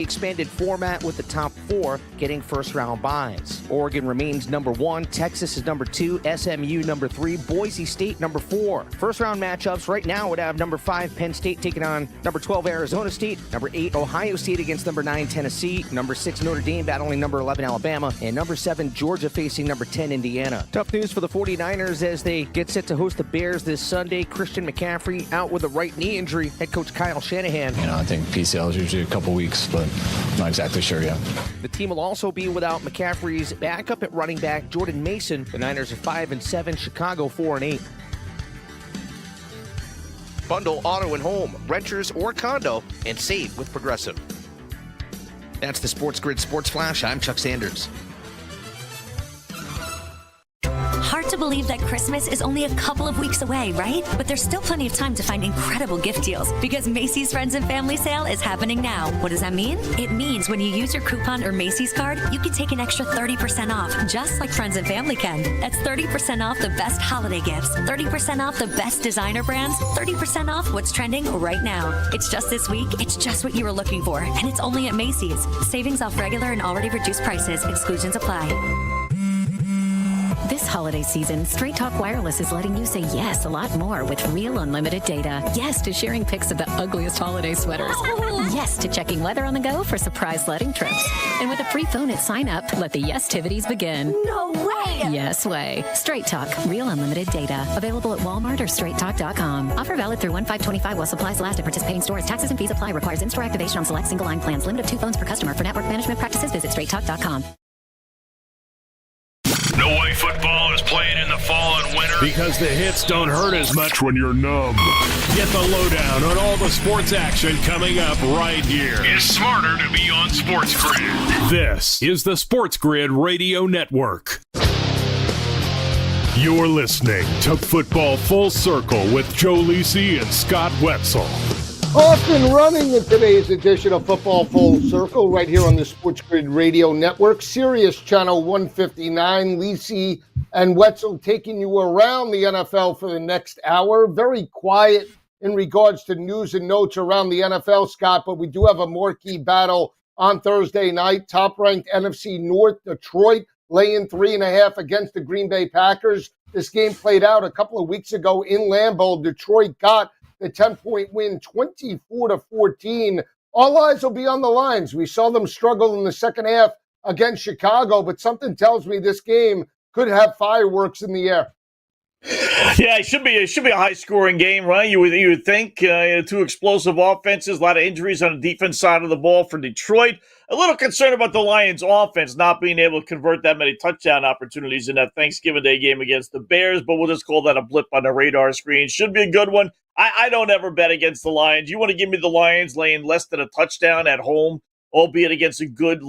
Expanded format with the top 4 getting first-round byes. Oregon remains number 1, Texas is number 2, SMU number 3, Boise State number 4. First-round matchups right now would have number 5 Penn State taking on number 12 Arizona State, number 8 Ohio State against number 9 Tennessee, number 6 Notre Dame battling number 11 Alabama, and number 7 Georgia facing number 10 Indiana. Tough news for the 49ers as they get set to host the Bears this Sunday. Christian McCaffrey out with a right knee injury. Head coach Kyle Shanahan. I think PCL is usually a couple weeks, but not exactly sure yet. The team will also be without McCaffrey's backup at running back Jordan Mason. The Niners are 5-7, Chicago 4-8. Bundle auto and home, renters or condo, and save with Progressive. That's the SportsGrid Sports Flash. I'm Chuck Sanders. Hard to believe that Christmas is only a couple of weeks away, right? But there's still plenty of time to find incredible gift deals because Macy's Friends and Family Sale is happening now. What does that mean? It means when you use your coupon or Macy's card, you can take an extra 30% off, just like Friends and Family can. That's 30% off the best holiday gifts, 30% off the best designer brands, 30% off what's trending right now. It's just this week. It's just what you were looking for, and it's only at Macy's. Savings off regular and already reduced prices. Exclusions apply. This holiday season, Straight Talk Wireless is letting you say yes a lot more with real unlimited data. Yes to sharing pics of the ugliest holiday sweaters. Yes to checking weather on the go for surprise sledding trips. And with a free phone at sign up, let the yes-tivities begin. No way! Yes way. Straight Talk, real unlimited data. Available at Walmart or straighttalk.com. Offer valid through 1/5/25 while supplies last at participating stores. Taxes and fees apply. Requires in-store activation on select single line plans. Limit of 2 phones per customer. For network management practices, visit straighttalk.com. No way football is playing in the fall and winter because the hits don't hurt as much when you're numb. Get the lowdown on all the sports action coming up right here. It's smarter to be on SportsGrid. This is the SportsGrid Radio Network. You're listening to Football Full Circle with Joe Lisi and Scott Wetzel. Off and running in today's edition of Football Full Circle right here on the SportsGrid Radio Network. Sirius Channel 159, Lisi and Wetzel taking you around the NFL for the next hour. Very quiet in regards to news and notes around the NFL, Scott, but we do have a marquee battle on Thursday night. Top-ranked NFC North, Detroit, laying 3.5 against the Green Bay Packers. This game played out a couple of weeks ago in Lambeau. Detroit got the 10-point win, 24-14. All eyes will be on the Lions. We saw them struggle in the second half against Chicago, but something tells me this game could have fireworks in the air. Yeah, it should be a high-scoring game, right? You would think 2 explosive offenses, a lot of injuries on the defense side of the ball for Detroit. A little concerned about the Lions' offense not being able to convert that many touchdown opportunities in that Thanksgiving Day game against the Bears, but we'll just call that a blip on the radar screen. Should be a good one. I don't ever bet against the Lions. You want to give me the Lions laying less than a touchdown at home, albeit against a good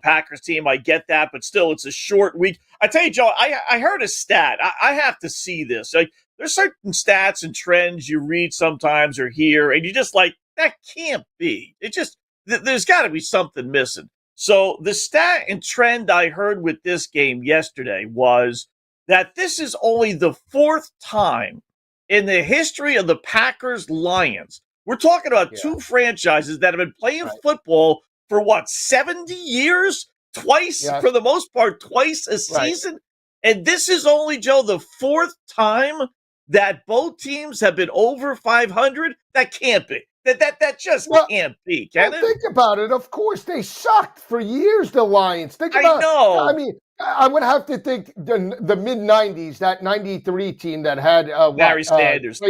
Packers team. I get that, but still, it's a short week. I tell you, Joe, I heard a stat. I have to see this. Like, there's certain stats and trends you read sometimes or hear, and you just like, that can't be. It just, there's got to be something missing. So the stat and trend I heard with this game yesterday was that this is only the 4th time in the history of the Packers-Lions. We're talking about 2 franchises that have been playing football for, 70 years? Twice, for the most part, twice a season? And this is only, Joe, the 4th time that both teams have been over 500? That can't be. That just can't be, can it? Think about it. Of course, they sucked for years, the Lions. Think about it. I know. I mean, I would have to think the mid-'90s, that 93 team that had Barry Sanders.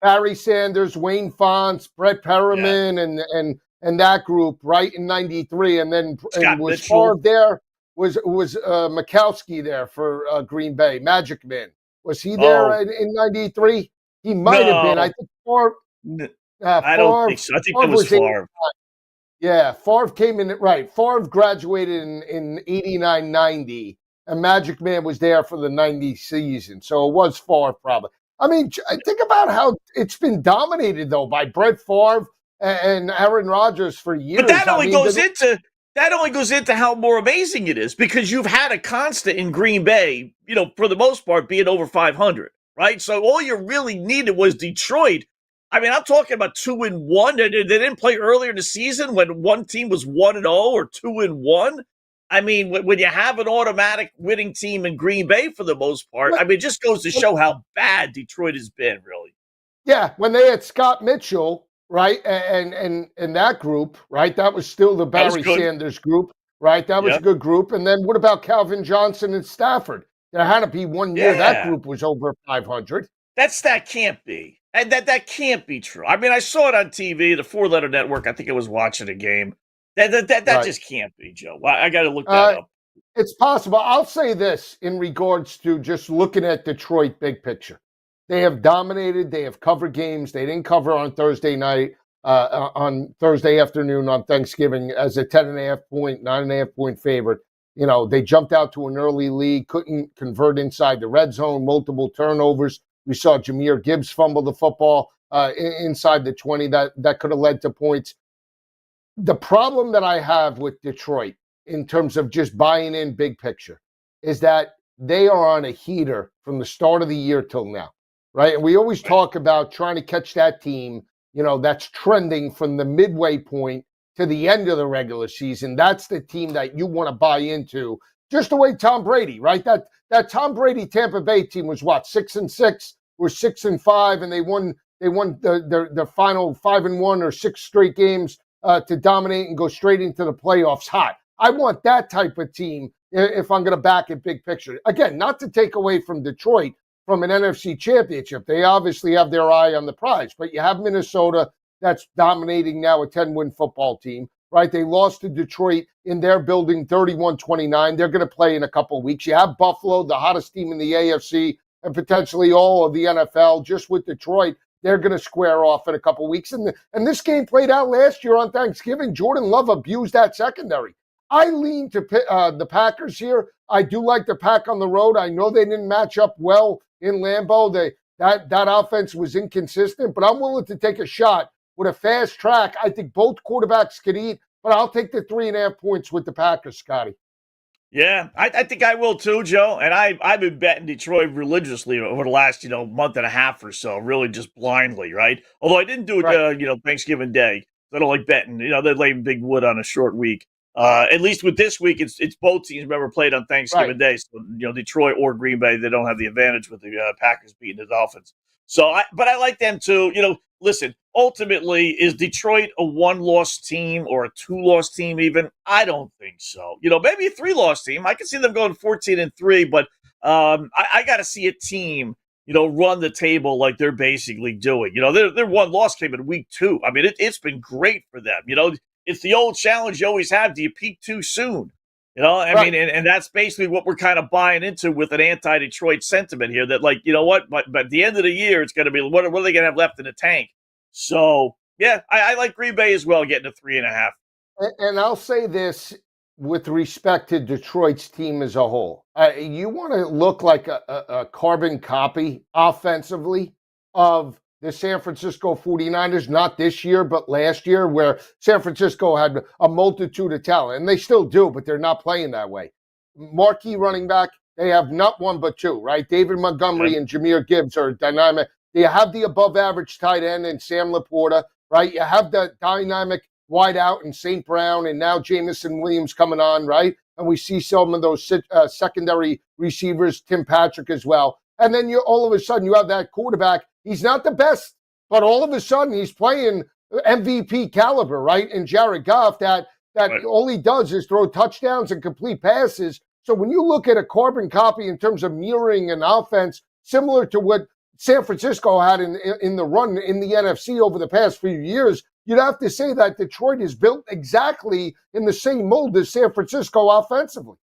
Barry Sanders, Wayne Fonts, Brett Perriman, and that group, right, in 93. And then was Favre there? Was Mikowski there for Green Bay? Magic Man. Was he there in 93? He might have been. I think Favre. I don't think so. I think it was Favre. Yeah, Favre came in, right. Favre graduated in 89-90, and Magic Man was there for the 90 season. So it was Favre probably. I mean, think about how it's been dominated, though, by Brett Favre and Aaron Rodgers for years. But that only goes into how more amazing it is, because you've had a constant in Green Bay, for the most part, being over 500, right? So all you really needed was Detroit. I mean, I'm talking about 2-1. They didn't play earlier in the season when one team was 1-0 or 2-1. I mean, when you have an automatic winning team in Green Bay for the most part, I mean, it just goes to show how bad Detroit has been, really. Yeah, when they had Scott Mitchell, right, and that group, right, that was still the Barry Sanders group, right? That was a good group. And then what about Calvin Johnson and Stafford? There had to be 1 year that group was over 500. That can't be. And that can't be true. I mean, I saw it on TV, the four-letter network. I think I was watching a game. That just can't be, Joe. I got to look that up. It's possible. I'll say this in regards to just looking at Detroit big picture. They have dominated. They have covered games. They didn't cover on Thursday night, on Thursday afternoon on Thanksgiving as a 10.5 point, 9.5 point favorite. You know, they jumped out to an early lead, couldn't convert inside the red zone, multiple turnovers. We saw Jahmyr Gibbs fumble the football inside the 20. That could have led to points. The problem that I have with Detroit in terms of just buying in big picture is that they are on a heater from the start of the year till now, right? And we always talk about trying to catch that team, you know, that's trending from the midway point to the end of the regular season. That's the team that you want to buy into, just the way Tom Brady, right? That Tom Brady Tampa Bay team was what, 6-6 or 6-5, and they won their final 5-1 or 6 straight games to dominate and go straight into the playoffs hot. I want that type of team if I'm going to back it big picture. Again, not to take away from Detroit from an NFC championship. They obviously have their eye on the prize, but you have Minnesota that's dominating now, a 10-win football team, right? They lost to Detroit in their building 31-29. They're going to play in a couple of weeks. You have Buffalo, the hottest team in the AFC, and potentially all of the NFL. Just with Detroit, they're going to square off in a couple of weeks. And this game played out last year on Thanksgiving. Jordan Love abused that secondary. I lean to the Packers here. I do like the Pack on the road. I know they didn't match up well in Lambeau. That offense was inconsistent, but I'm willing to take a shot with a fast track. I think both quarterbacks could eat, but I'll take the 3.5 points with the Packers, Scotty. Yeah, I think I will too, Joe. And I've been betting Detroit religiously over the last, month and a half or so, really just blindly, right? Although I didn't do it, Thanksgiving Day. I don't like betting. They're laying big wood on a short week. At least with this week, it's both teams remember played on Thanksgiving Day. So, Detroit or Green Bay, they don't have the advantage with the Packers beating the Dolphins. But I like them too. Listen, ultimately, is Detroit a one-loss team or a two-loss team even? I don't think so. Maybe a three-loss team. I can see them going 14-3, but I got to see a team, run the table like they're basically doing. Their one-loss came in week 2. I mean, it's been great for them. It's the old challenge you always have. Do you peak too soon? I mean, and that's basically what we're kind of buying into with an anti-Detroit sentiment here that, like, but at the end of the year, it's going to be, what are they going to have left in the tank? So, yeah, I like Green Bay as well, getting to 3.5. And I'll say this with respect to Detroit's team as a whole. You want to look like a carbon copy offensively of the San Francisco 49ers, not this year, but last year, where San Francisco had a multitude of talent, and they still do, but they're not playing that way. Marquee running back, they have not one but two, right? David Montgomery and Jahmyr Gibbs are dynamic. You have the above-average tight end in Sam Laporta, right? You have the dynamic wideout in St. Brown, and now Jamison Williams coming on, right? And we see some of those secondary receivers, Tim Patrick as well. And then all of a sudden you have that quarterback. He's not the best, but all of a sudden he's playing MVP caliber, right? And Jared Goff, that all he does is throw touchdowns and complete passes. So when you look at a carbon copy in terms of mirroring an offense similar to what San Francisco had in the run in the NFC over the past few years, you'd have to say that Detroit is built exactly in the same mold as San Francisco offensively.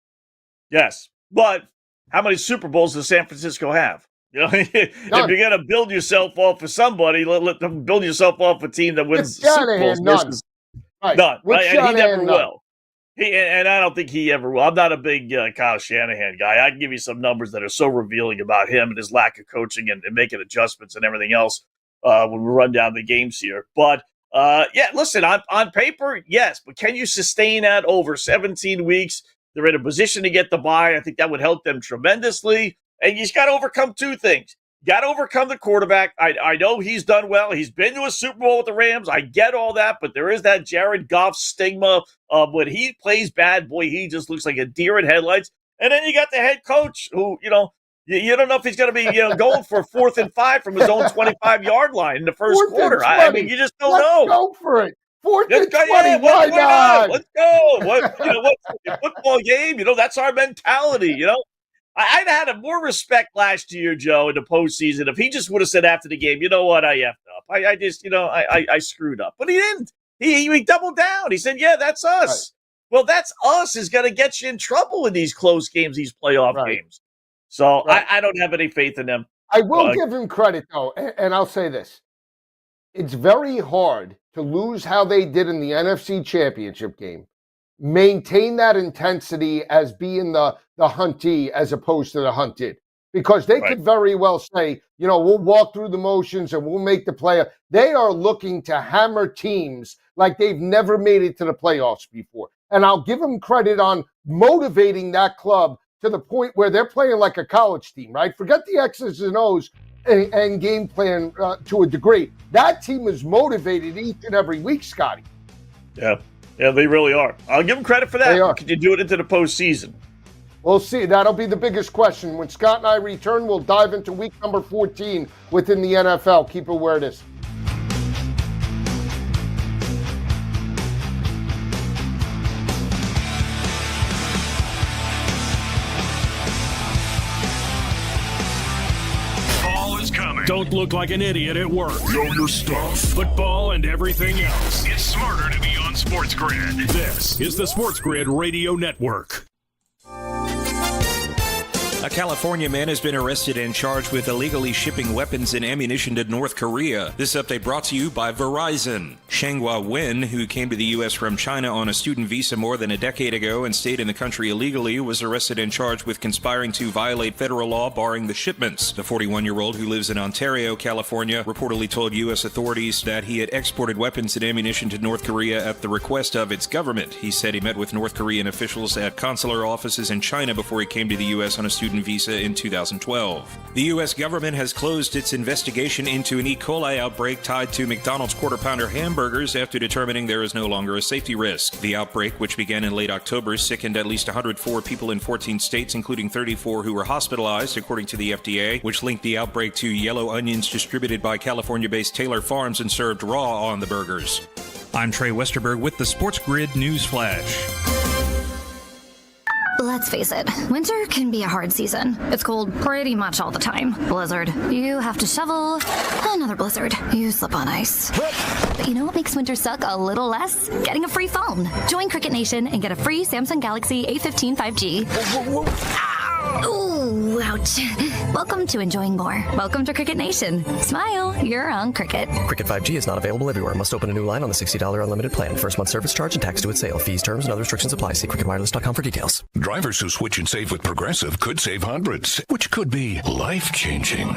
Yes, but how many Super Bowls does San Francisco have? If you're going to build yourself off of somebody, let them build yourself off a team that wins Super Bowls. None. None. Right? And he never will. And I don't think he ever will. I'm not a big Kyle Shanahan guy. I can give you some numbers that are so revealing about him and his lack of coaching and making adjustments and everything else when we run down the games here. But, listen, on paper, yes. But can you sustain that over 17 weeks? They're in a position to get the bye. I think that would help them tremendously. And you just got to overcome two things. got to overcome the quarterback. I know he's done well. He's been to a Super Bowl with the Rams. I get all that, but there is that Jared Goff stigma of when he plays bad, boy, he just looks like a deer in headlights. And then you got the head coach who, you don't know if he's going to be going for 4th and 5 from his own 25-yard line in the first quarter. I mean, you just don't know. Let's go for it. 4th and 20, why not? Let's go. What's a football game? That's our mentality, I'd had more respect last year, Joe, in the postseason if he just would have said after the game, you know what, I effed up. I just, I screwed up. But he didn't. He doubled down. He said, yeah, that's us. Right. Well, that's us is going to get you in trouble in these close games, these playoff games. So I don't have any faith in them. I will give him credit, though, and I'll say this. It's very hard to lose how they did in the NFC Championship game. Maintain that intensity as being the huntee as opposed to the hunted. Because they could very well say, we'll walk through the motions and we'll make the playoff. They are looking to hammer teams like they've never made it to the playoffs before. And I'll give them credit on motivating that club to the point where they're playing like a college team, right? Forget the X's and O's and game plan to a degree. That team is motivated each and every week, Scotty. Yeah, they really are. I'll give them credit for that. They are. Can you do it into the postseason? We'll see. That'll be the biggest question. When Scott and I return, we'll dive into week number 14 within the NFL. Keep it where it is. Don't look like an idiot at work. Know your stuff. Football and everything else. It's smarter to be on SportsGrid. This is the SportsGrid Radio Network. A California man has been arrested and charged with illegally shipping weapons and ammunition to North Korea. This update brought to you by Verizon. Shanghua Wen, who came to the U.S. from China on a student visa more than a decade ago and stayed in the country illegally, was arrested and charged with conspiring to violate federal law barring the shipments. The 41-year-old, who lives in Ontario, California, reportedly told U.S. authorities that he had exported weapons and ammunition to North Korea at the request of its government. He said he met with North Korean officials at consular offices in China before he came to the U.S. on a student visa in 2012. The U.S. government has closed its investigation into an E. coli outbreak tied to McDonald's Quarter Pounder hamburgers after determining there is no longer a safety risk. The outbreak, which began in late October, sickened at least 104 people in 14 states, including 34 who were hospitalized, according to the FDA, which linked the outbreak to yellow onions distributed by California-based Taylor Farms and served raw on the burgers. I'm Trey Westerberg with the SportsGrid News Flash. Let's face it, winter can be a hard season. It's cold pretty much all the time. Blizzard. You have to shovel. Another blizzard. You slip on ice. But you know what makes winter suck a little less? Getting a free phone. Join Cricket Nation and get a free Samsung Galaxy A15 5G. Ooh, ouch. Welcome to enjoying more. Welcome to Cricket Nation. Smile, you're on Cricket. Cricket 5G is not available everywhere. Must open a new line on the $60 unlimited plan. First month service charge and tax due at sale. Fees, terms, and other restrictions apply. See cricketwireless.com for details. Drivers who switch and save with Progressive could save hundreds, which could be life-changing.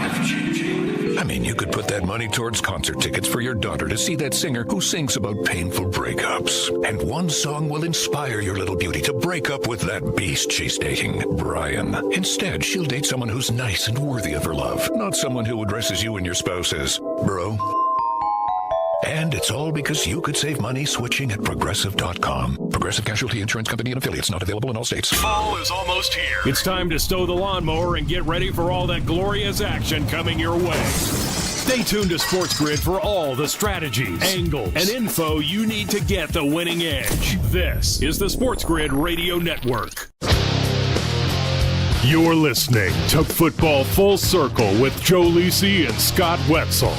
I mean, you could put that money towards concert tickets for your daughter to see that singer who sings about painful breakups. And one song will inspire your little beauty to break up with that beast she's dating, Brian. Instead, she'll date someone who's nice and worthy of her love, not someone who addresses you and your spouse as bro. And it's all because you could save money switching at Progressive.com. Progressive Casualty Insurance Company and Affiliates, not available in all states. Fall is almost here. It's time to stow the lawnmower and get ready for all that glorious action coming your way. Stay tuned to SportsGrid for all the strategies, angles, and info you need to get the winning edge. This is the SportsGrid Radio Network. You're listening to Football Full Circle with Joe Lisi and Scott Wetzel.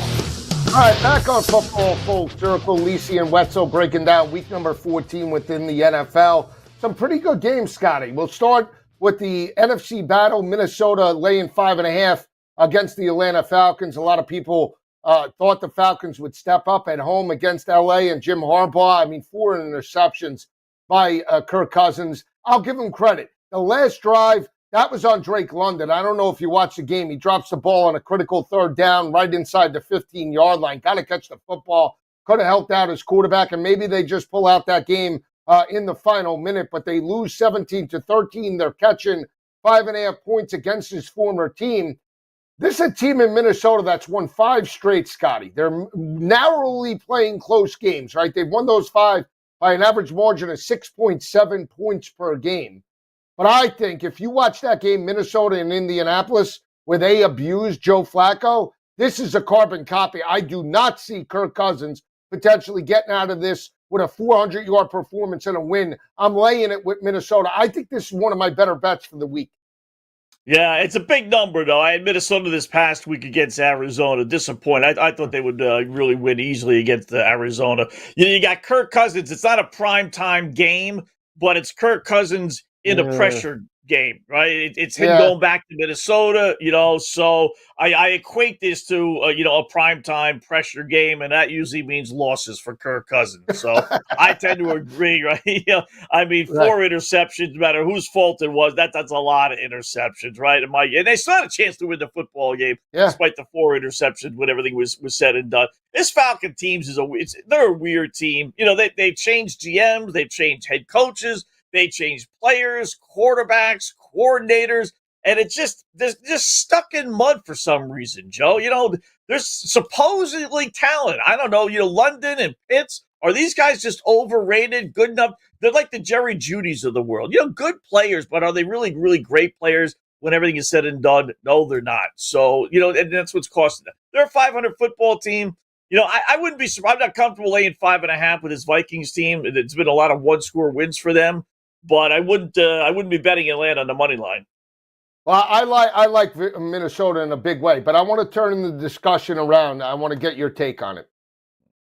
All right, back on Football Full Circle. Lisi and Wetzel breaking down week number 14 within the NFL. Some pretty good games, Scotty. We'll start with the NFC battle. Minnesota laying 5.5 against the Atlanta Falcons. A lot of people thought the Falcons would step up at home against LA and Jim Harbaugh. I mean, 4 interceptions by Kirk Cousins. I'll give him credit. The last drive, that was on Drake London. I don't know if you watched the game. He drops the ball on a critical third down right inside the 15-yard line. Got to catch the football. Could have helped out his quarterback, and maybe they just pull out that game in the final minute, but they lose 17-13. They're catching 5.5 points against his former team. This is a team in Minnesota that's won 5 straight, Scotty. They're narrowly playing close games, right? They've won those 5 by an average margin of 6.7 points per game. But I think if you watch that game, Minnesota and Indianapolis, where they abused Joe Flacco, this is a carbon copy. I do not see Kirk Cousins potentially getting out of this with a 400-yard performance and a win. I'm laying it with Minnesota. I think this is one of my better bets for the week. Yeah, it's a big number, though. I had Minnesota this past week against Arizona. Disappointed. I thought they would really win easily against Arizona. You got Kirk Cousins. It's not a primetime game, but it's Kirk Cousins in a pressure game, right? It's him going back to Minnesota, so I equate this to, a primetime pressure game, and that usually means losses for Kirk Cousins. So I tend to agree, right? 4 interceptions, no matter whose fault it was, that's a lot of interceptions, right? And they still had a chance to win the football game, despite the 4 interceptions when everything was said and done. This Falcon teams they're a weird team. They've changed GMs, they've changed head coaches, they changed players, quarterbacks, coordinators, and they're just stuck in mud for some reason, Joe. There's supposedly talent. I don't know, London and Pitts, are these guys just overrated, good enough? They're like the Jerry Judys of the world. Good players, but are they really, really great players when everything is said and done? No, they're not. So, and that's what's costing them. They're a 500 football team. I wouldn't be surprised. I'm not comfortable laying 5.5 with this Vikings team. It's been a lot of one-score wins for them. But I wouldn't be betting Atlanta on the money line. Well, I like Minnesota in a big way, but I want to turn the discussion around. I want to get your take on it.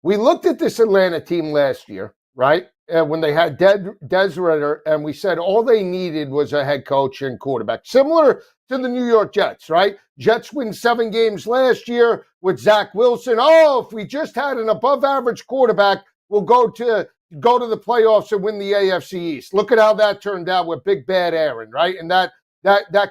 We looked at this Atlanta team last year, right? When they had Des Ridder, and we said all they needed was a head coach and quarterback, similar to the New York Jets, right? Jets win 7 games last year with Zach Wilson. Oh, if we just had an above-average quarterback, we'll go to the playoffs and win the AFC East. Look at how that turned out with Big Bad Aaron, right? And that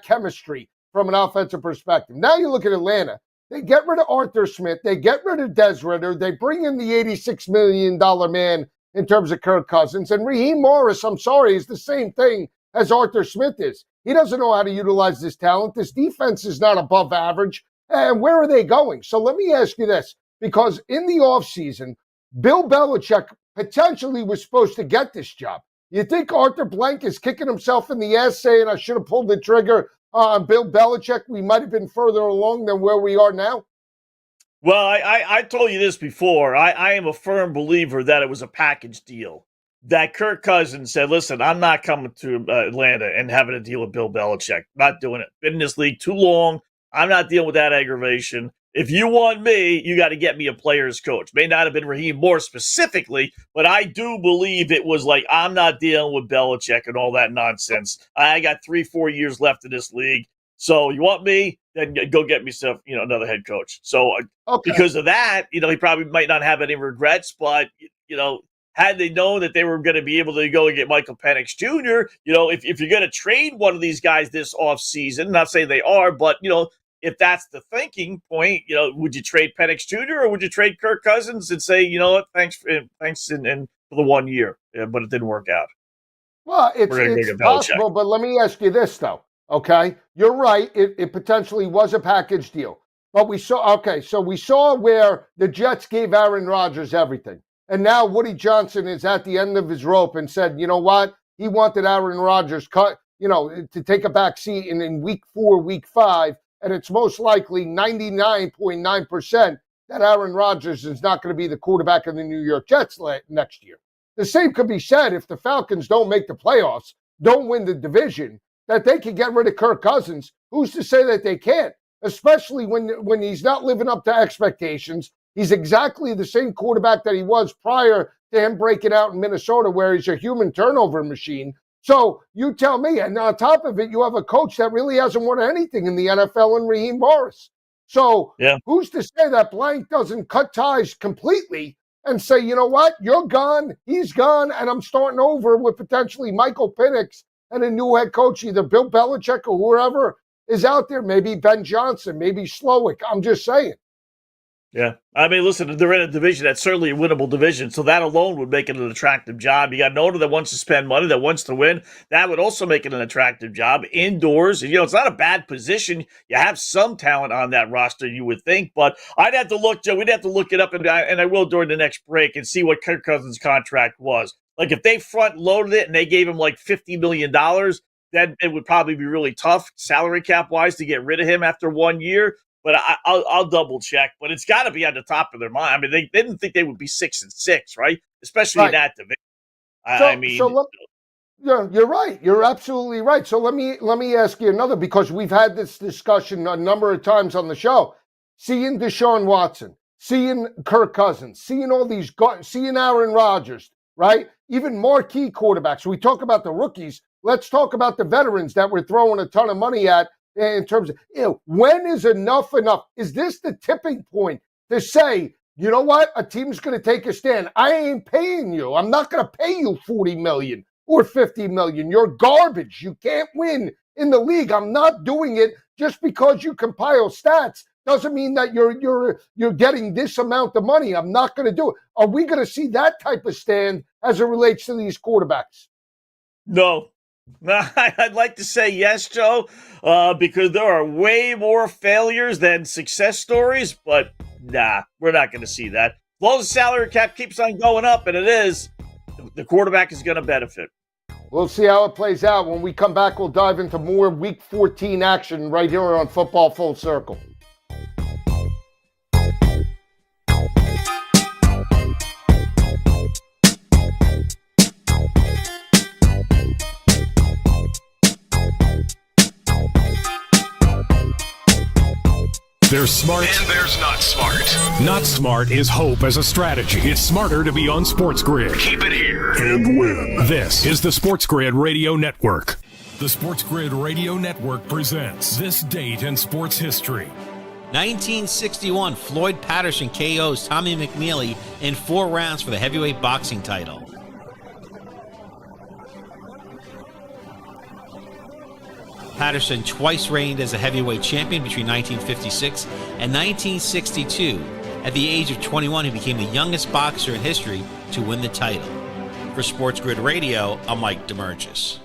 chemistry from an offensive perspective. Now you look at Atlanta. They get rid of Arthur Smith. They get rid of Des Ridder. They bring in the $86 million man in terms of Kirk Cousins. And Raheem Morris, I'm sorry, is the same thing as Arthur Smith is. He doesn't know how to utilize this talent. This defense is not above average. And where are they going? So let me ask you this, because in the offseason, Bill Belichick potentially was supposed to get this job. You think Arthur Blank is kicking himself in the ass saying, I should have pulled the trigger on Bill Belichick? We might have been further along than where we are now. Well, I told you this before. I am a firm believer that it was a package deal. That Kirk Cousins said, listen, I'm not coming to Atlanta and having to deal with Bill Belichick. Not doing it. Been in this league too long. I'm not dealing with that aggravation. If you want me, you got to get me a player's coach. May not have been Raheem Morris specifically, but I do believe it was like, I'm not dealing with Belichick and all that nonsense. I got 3-4 years left in this league. So you want me? Then go get me some, another head coach. So because of that, he probably might not have any regrets, but, had they known that they were going to be able to go and get Michael Penix Jr., if you're going to trade one of these guys this offseason, not saying they are, but, if that's the thinking point, would you trade Penix Jr. or would you trade Kirk Cousins and say, what, thanks and for the 1 year, but it didn't work out? Well, it's possible, but let me ask you this, though, okay? You're right. It potentially was a package deal. But we saw where the Jets gave Aaron Rodgers everything. And now Woody Johnson is at the end of his rope and said, you know what? He wanted Aaron Rodgers to take a back seat in week 4, week 5. And it's most likely 99.9% that Aaron Rodgers is not going to be the quarterback of the New York Jets next year. The same could be said if the Falcons don't make the playoffs, don't win the division, that they could get rid of Kirk Cousins. Who's to say that they can't? Especially when he's not living up to expectations. He's exactly the same quarterback that he was prior to him breaking out in Minnesota, where he's a human turnover machine. So you tell me, and on top of it, you have a coach that really hasn't won anything in the NFL in Raheem Morris. So who's to say that Blank doesn't cut ties completely and say, you know what, you're gone, he's gone, and I'm starting over with potentially Michael Penix and a new head coach, either Bill Belichick or whoever is out there, maybe Ben Johnson, maybe Slowick. I'm just saying. Yeah. I mean, listen, they're in a division that's certainly a winnable division, so that alone would make it an attractive job. You got an owner that wants to spend money, that wants to win. That would also make it an attractive job. Indoors, it's not a bad position. You have some talent on that roster, you would think, but I'd have to look, Joe, we'd have to look it up, and I will during the next break and see what Kirk Cousins' contract was. Like, if they front-loaded it and they gave him like $50 million, then it would probably be really tough, salary cap-wise, to get rid of him after 1 year. But I'll double check. But it's got to be on the top of their mind. I mean, they didn't think they would be 6-6, right? Especially in that division. Yeah, you're right. You're absolutely right. So let me ask you another, because we've had this discussion a number of times on the show. Seeing Deshaun Watson, seeing Kirk Cousins, seeing all these guys, seeing Aaron Rodgers, right? Even marquee quarterbacks. We talk about the rookies. Let's talk about the veterans that we're throwing a ton of money at. In terms of, when is enough enough? Is this the tipping point to say, you know what, a team's going to take a stand? I ain't paying you. I'm not going to pay you $40 million or $50 million. You're garbage. You can't win in the league. I'm not doing it just because you compile stats. Doesn't mean that you're getting this amount of money. I'm not going to do it. Are we going to see that type of stand as it relates to these quarterbacks? No. I'd like to say yes, Joe, because there are way more failures than success stories, but nah, we're not going to see that. As long as the salary cap keeps on going up, and it is, the quarterback is going to benefit. We'll see how it plays out. When we come back, we'll dive into more Week 14 action right here on Football Full Circle. There's smart. And there's not smart. Not smart is hope as a strategy. It's smarter to be on SportsGrid. Keep it here and win. This is the SportsGrid Radio Network. The SportsGrid Radio Network presents This Date in Sports History. 1961, Floyd Patterson KOs Tommy McNeely in 4 rounds for the heavyweight boxing title. Patterson twice reigned as a heavyweight champion between 1956 and 1962. At the age of 21, he became the youngest boxer in history to win the title. For SportsGrid Radio, I'm Mike DeMurgis.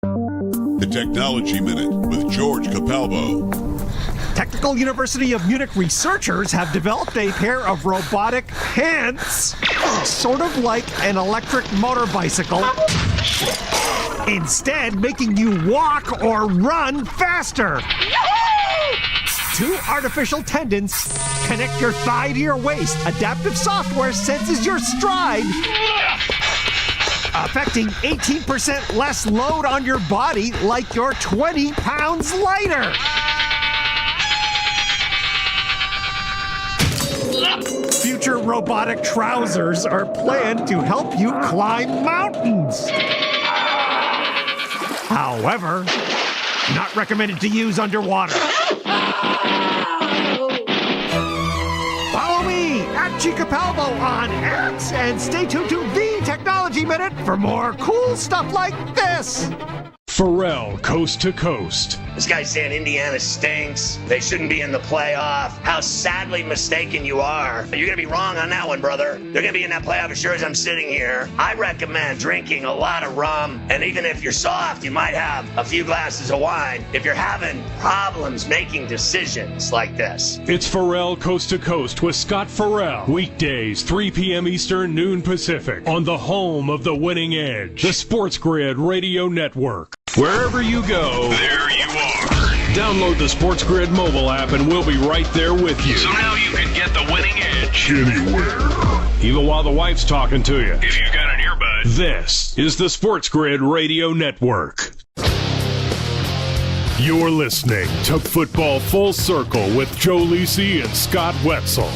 The Technology Minute with George Capalbo. Technical University of Munich researchers have developed a pair of robotic hands, sort of like an electric motor bicycle, instead making you walk or run faster. Two artificial tendons connect your thigh to your waist. Adaptive software senses your stride, affecting 18% less load on your body, like you're 20 pounds lighter. Future robotic trousers are planned to help you climb mountains. However, not recommended to use underwater. Follow me at Chica Palvo on X and stay tuned to The Technology Minute for more cool stuff like this. Pharrell, Coast to Coast. This guy's saying Indiana stinks. They shouldn't be in the playoff. How sadly mistaken you are. You're going to be wrong on that one, brother. They're going to be in that playoff as sure as I'm sitting here. I recommend drinking a lot of rum. And even if you're soft, you might have a few glasses of wine if you're having problems making decisions like this. It's Pharrell, Coast to Coast with Scott Pharrell. Weekdays, 3 p.m. Eastern, noon Pacific. On the home of the winning edge. The SportsGrid Radio Network. Wherever you go, there you are. Download the SportsGrid mobile app and we'll be right there with you. So now you can get the winning edge anywhere. Even while the wife's talking to you. If you got an earbud. This is the SportsGrid Radio Network. You're listening to Football Full Circle with Joe Lisi and Scott Wetzel.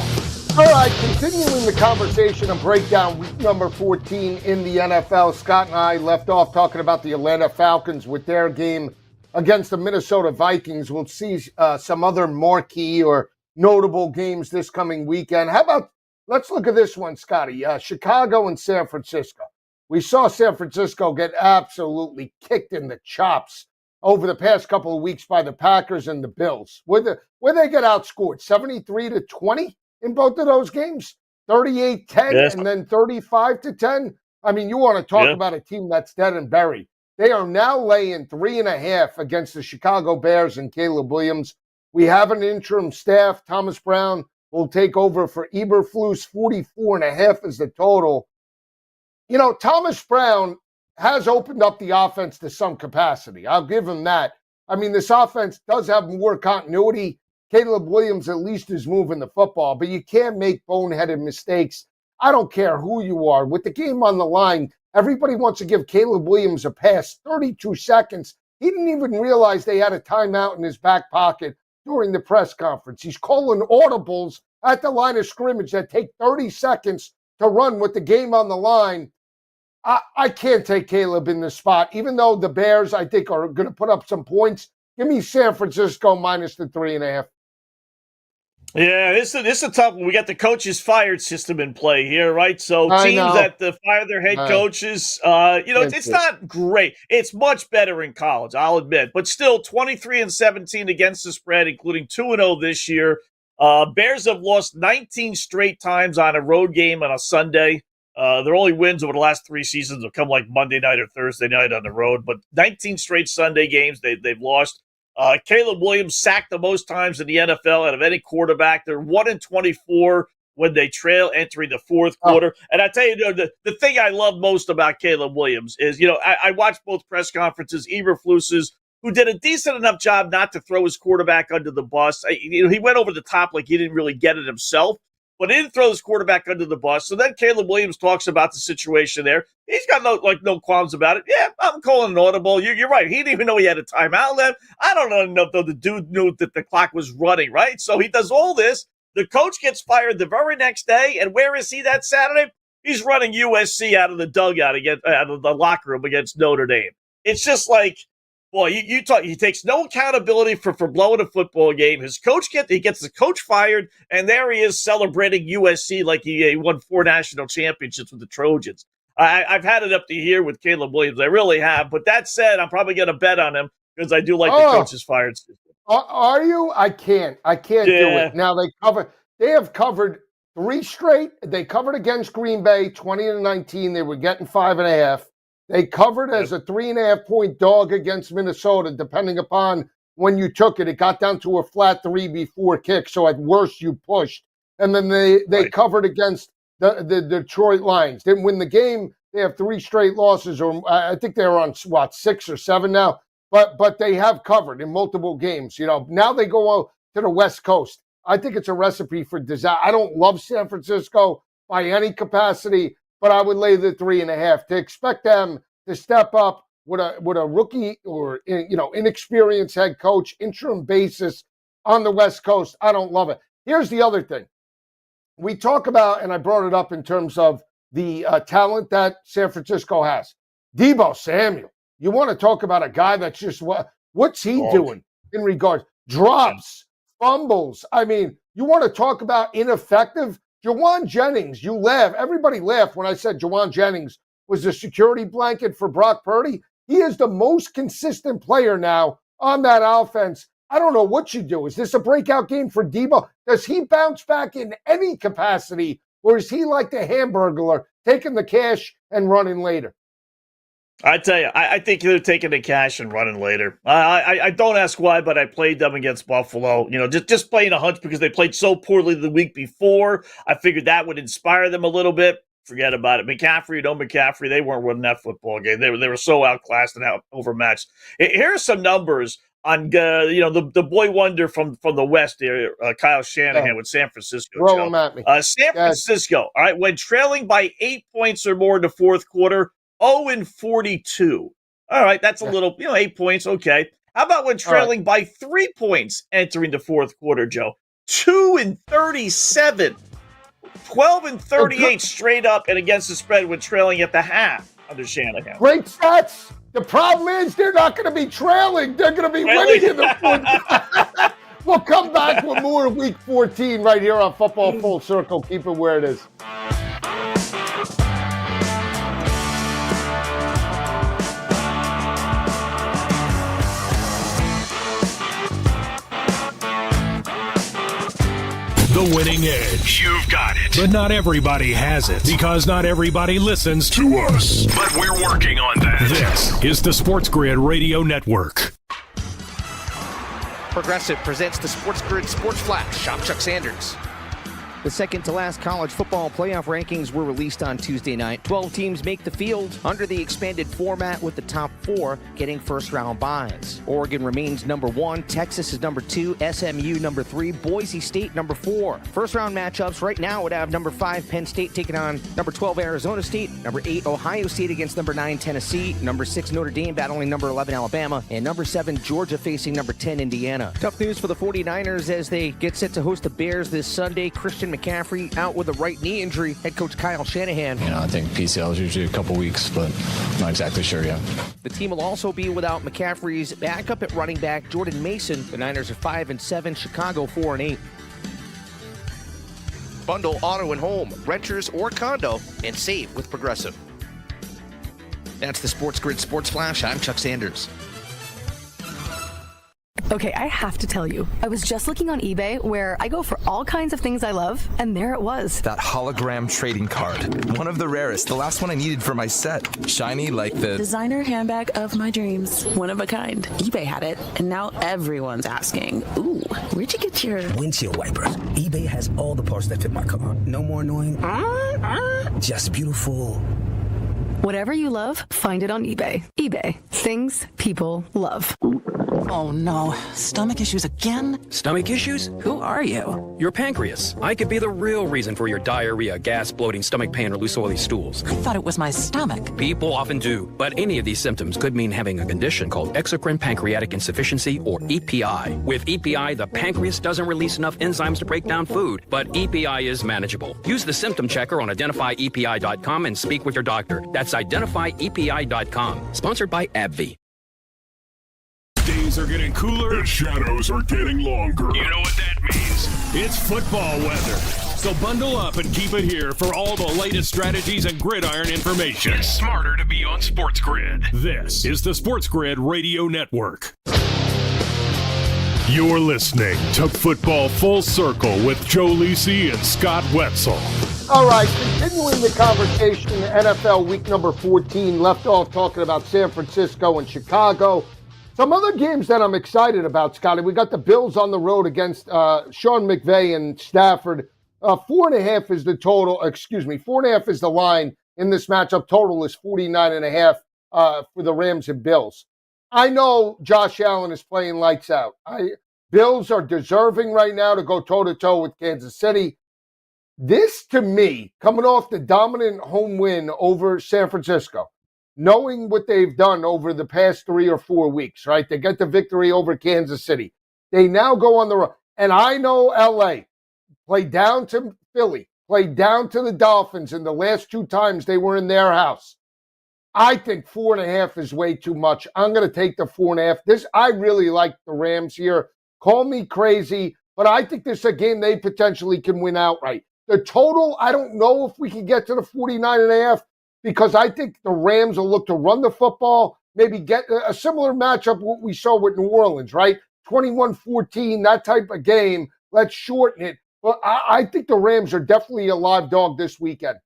All right, continuing the conversation and breakdown week number 14 in the NFL. Scott and I left off talking about the Atlanta Falcons with their game against the Minnesota Vikings. We'll see some other marquee or notable games this coming weekend. How about, let's look at this one, Scotty. Chicago and San Francisco. We saw San Francisco get absolutely kicked in the chops over the past couple of weeks by the Packers and the Bills. Where they get outscored, 73-20? in both of those games. 38-10 Yes. and then 35-10. I mean, you want to talk about a team that's dead and buried. They are now laying 3.5 against the Chicago Bears and Caleb Williams. We have an interim staff. Thomas Brown will take over for Eberflus. 44.5 is the total. You know, Thomas Brown has opened up the offense to some capacity. I'll give him that. I mean, this offense does have more continuity. Caleb Williams at least is moving the football, but you can't make boneheaded mistakes. I don't care who you are. With the game on the line, everybody wants to give Caleb Williams a pass. 32 seconds. He didn't even realize they had a timeout in his back pocket during the press conference. He's calling audibles at the line of scrimmage that take 30 seconds to run with the game on the line. I can't take Caleb in this spot, even though the Bears, I think, are going to put up some points. Give me San Francisco minus the 3.5. Yeah, this is a tough one. We got the coaches fired system in play here, right? So teams that fire their head coaches, it's not great. It's much better in college, I'll admit. But still, 23-17 against the spread, including 2-0 this year. Bears have lost 19 straight times on a road game on a Sunday. Their only wins over the last 3 seasons have come like Monday night or Thursday night on the road, but 19 straight Sunday games they've lost. Caleb Williams sacked the most times in the NFL out of any quarterback. They're 1-24 when they trail entering the fourth quarter. And I tell you, the thing I love most about Caleb Williams is, I watched both press conferences, Eberflus's, who did a decent enough job not to throw his quarterback under the bus. He went over the top like he didn't really get it himself. But he didn't throw his quarterback under the bus. So then Caleb Williams talks about the situation there. He's got no qualms about it. Yeah, I'm calling an audible. You're right. He didn't even know he had a timeout left. I don't know if the dude knew that the clock was running, right? So he does all this. The coach gets fired the very next day. And where is he that Saturday? He's running USC out of the dugout, out of the locker room against Notre Dame. It's just like, boy, he takes no accountability for blowing a football game. His coach gets the coach fired, and there he is celebrating USC like he won 4 national championships with the Trojans. I've had it up to here with Caleb Williams. I really have. But that said, I'm probably going to bet on him because I do like the coach's fired. Are you? I can't do it. Now they have covered 3 straight. They covered against Green Bay 20-19. They were getting 5.5. They covered as a 3.5-point dog against Minnesota, depending upon when you took it. It got down to a flat 3 before kick, so at worst you pushed. And then they covered against the Detroit Lions. Didn't win the game. They have 3 straight losses, or I think they're on, 6 or 7 now. But they have covered in multiple games. Now they go to the West Coast. I think it's a recipe for disaster. I don't love San Francisco by any capacity, but I would lay the 3.5. To expect them to step up with a rookie or inexperienced head coach, interim basis on the West Coast, I don't love it. Here's the other thing. We talk about, and I brought it up in terms of the talent that San Francisco has. Deebo Samuel. You want to talk about a guy that's just what's he doing in regards drops, fumbles. I mean, you want to talk about ineffective. Jawan Jennings, you laugh. Everybody laughed when I said Jawan Jennings was the security blanket for Brock Purdy. He is the most consistent player now on that offense. I don't know what you do. Is this a breakout game for Deebo? Does he bounce back in any capacity, or is he like the Hamburglar, taking the cash and running later? I tell you, I think they're taking the cash and running later. I don't ask why, but I played them against Buffalo. Just playing a hunch because they played so poorly the week before. I figured that would inspire them a little bit. Forget about it. McCaffrey, McCaffrey, they weren't winning that football game. They were so outclassed and overmatched. Here are some numbers on the boy wonder from the West here, Kyle Shanahan with San Francisco. Throw him at me. San Francisco, all right, when trailing by 8 points or more in the fourth quarter, 0-42. All right, that's a little, 8 points, okay. How about when trailing by 3 points entering the fourth quarter, Joe? 2-37. 12-38 straight up and against the spread when trailing at the half under Shanahan. Great stats. The problem is they're not going to be trailing. They're going to be winning in the fourth. We'll come back with more Week 14 right here on Football Full Circle. Keep it where it is. The Winning Edge. You've got it. But not everybody has it, because not everybody listens To us. But we're working on that. This is the SportsGrid Radio Network. Progressive presents the SportsGrid Sports Flash. I'm Chuck Sanders. The second to last college football playoff rankings were released on Tuesday night. 12 teams make the field under the expanded format, with the top 4 getting first-round byes. Oregon remains number 1, Texas is number 2, SMU number 3, Boise State number 4. First-round matchups right now would have number 5 Penn State taking on number 12 Arizona State, number 8 Ohio State against number 9 Tennessee, number 6 Notre Dame battling number 11 Alabama, and number 7 Georgia facing number 10 Indiana. Tough news for the 49ers as they get set to host the Bears this Sunday. Christian McCaffrey out with a right knee injury. Head coach Kyle Shanahan. I think PCL is usually a couple weeks, but I'm not exactly sure yet. The team will also be without McCaffrey's backup at running back, Jordan Mason. The Niners are 5-7, Chicago 4-8. Bundle auto and home, renters or condo, and save with Progressive. That's the SportsGrid Sports Flash. I'm Chuck Sanders. Okay, I have to tell you, I was just looking on eBay where I go for all kinds of things I love, and there it was. That hologram trading card. One of the rarest, the last one I needed for my set. Shiny like the designer handbag of my dreams. One of a kind. eBay had it, and now everyone's asking, ooh, where'd you get your windshield wipers? eBay has all the parts that fit my car. No more annoying, just beautiful. Whatever you love, find it on eBay. eBay. Things people love. Oh no, stomach issues again? Stomach issues? Who are you? Your pancreas. I could be the real reason for your diarrhea, gas, bloating, stomach pain, or loose oily stools. I thought it was my stomach. People often do, but any of these symptoms could mean having a condition called exocrine pancreatic insufficiency, or EPI. With EPI, the pancreas doesn't release enough enzymes to break down food, but EPI is manageable. Use the symptom checker on identifyepi.com and speak with your doctor. That's identifyepi.com. Sponsored by AbbVie. Days are getting cooler. The shadows are getting longer. You know what that means. It's football weather. So bundle up and keep it here for all the latest strategies and gridiron information. It's smarter to be on SportsGrid. This is the SportsGrid Radio Network. You're listening to Football Full Circle with Joe Lisi and Scott Wetzel. All right, continuing the conversation, NFL week number 14, left off talking about San Francisco and Chicago. Some other games that I'm excited about, Scotty. We got the Bills on the road against Sean McVay and Stafford. 4.5 is the total. 4.5 is the line in this matchup. Total is 49.5 for the Rams and Bills. I know Josh Allen is playing lights out. Bills are deserving right now to go toe-to-toe with Kansas City. This, to me, coming off the dominant home win over San Francisco, knowing what they've done over the past 3 or 4 weeks, right? They get the victory over Kansas City. They now go on the road. And I know LA played down to Philly, played down to the Dolphins in the last 2 times they were in their house. I think 4.5 is way too much. I'm going to take the 4.5. I really like the Rams here. Call me crazy, but I think this is a game they potentially can win outright. The total, I don't know if we can get to the 49.5 because I think the Rams will look to run the football, maybe get a similar matchup what we saw with New Orleans, right? 21-14, that type of game. Let's shorten it. But I think the Rams are definitely a live dog this weekend.